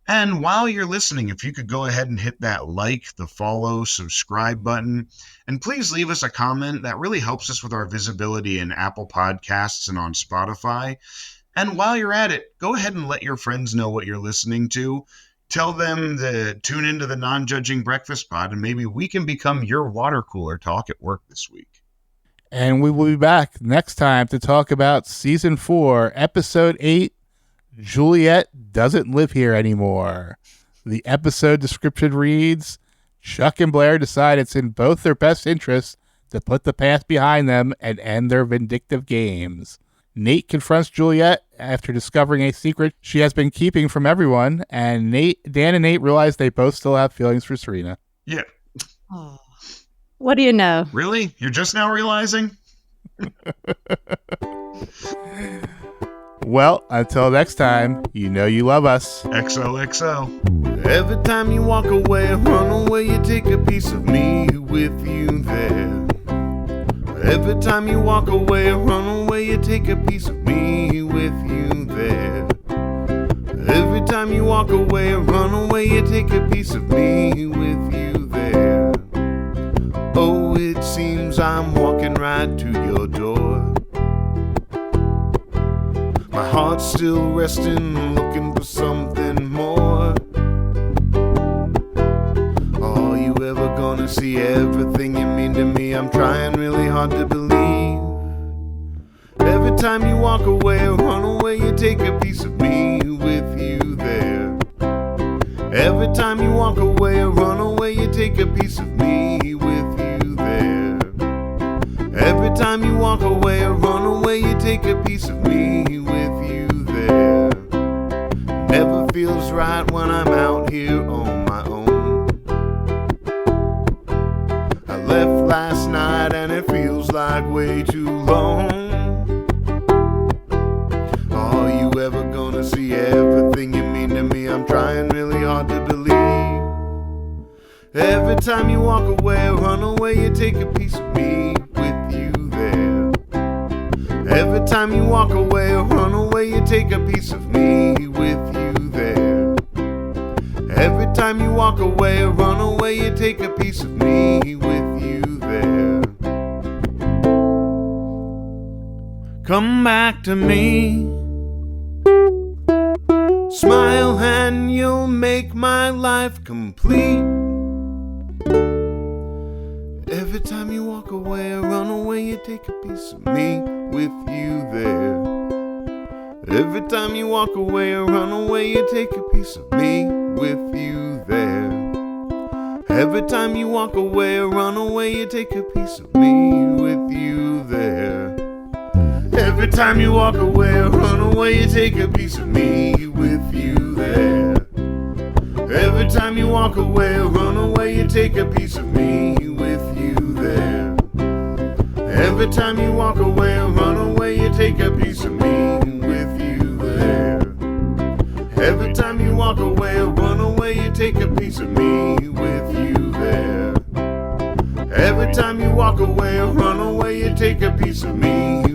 And while you're listening, if you could go ahead and hit that like, the follow, subscribe button, and please leave us a comment. That really helps us with our visibility in Apple Podcasts and on Spotify. And while you're at it, go ahead and let your friends know what you're listening to. Tell them to tune into the Non-Judging Breakfast Pod, and maybe we can become your water cooler talk at work this week. And we will be back next time to talk about Season 4, Episode 8, Juliet Doesn't Live Here Anymore. The episode description reads, Chuck and Blair decide it's in both their best interests to put the past behind them and end their vindictive games. Nate confronts Juliet after discovering a secret she has been keeping from everyone, and Dan and Nate realize they both still have feelings for Serena. Yeah. Oh. What do you know? Really? You're just now realizing? Well, until next time, you know you love us. XOXO. Every time you walk away, run away, you take a piece of me with you there. Every time you walk away, run away, you take a piece of me with you there. Every time you walk away, run away, you take a piece of me with you there. Oh, it seems I'm walking right to your door. My heart's still resting, looking for something more. Are you ever gonna see everything you mean to me? I'm trying really hard to believe. Every time you walk away or run away, you take a piece of me with you there. Every time you walk away or run away, you take a piece of me with you there. Every time you walk away or run away, you take a piece of me with you there. Never feels right when I'm out here on my own. I left last night and it feels like way too long. Are you ever gonna see everything you mean to me? I'm trying really hard to believe. Every time you walk away or run away, you take a piece of me with you there. Every time you walk away or run away, you take a piece of me with you there. Every time you walk away or run away, you take a piece of me with you there. Come back to me. Smile and you'll make my life complete. Every time you walk away or run away, you take a piece of me with you there. Every time you walk away or run away, you take a piece of me with you there. Every time you walk away or run away, you take a piece of me with you there. Every time you walk away or run away, you take a piece of me with you there. Every time you walk away or run away, you take a piece of me with you there. Every time you walk away or run away, you take a piece of me with you there. Every time you walk away or run away, you take a piece of me with you there. Every time you walk away or run away, you take a piece of me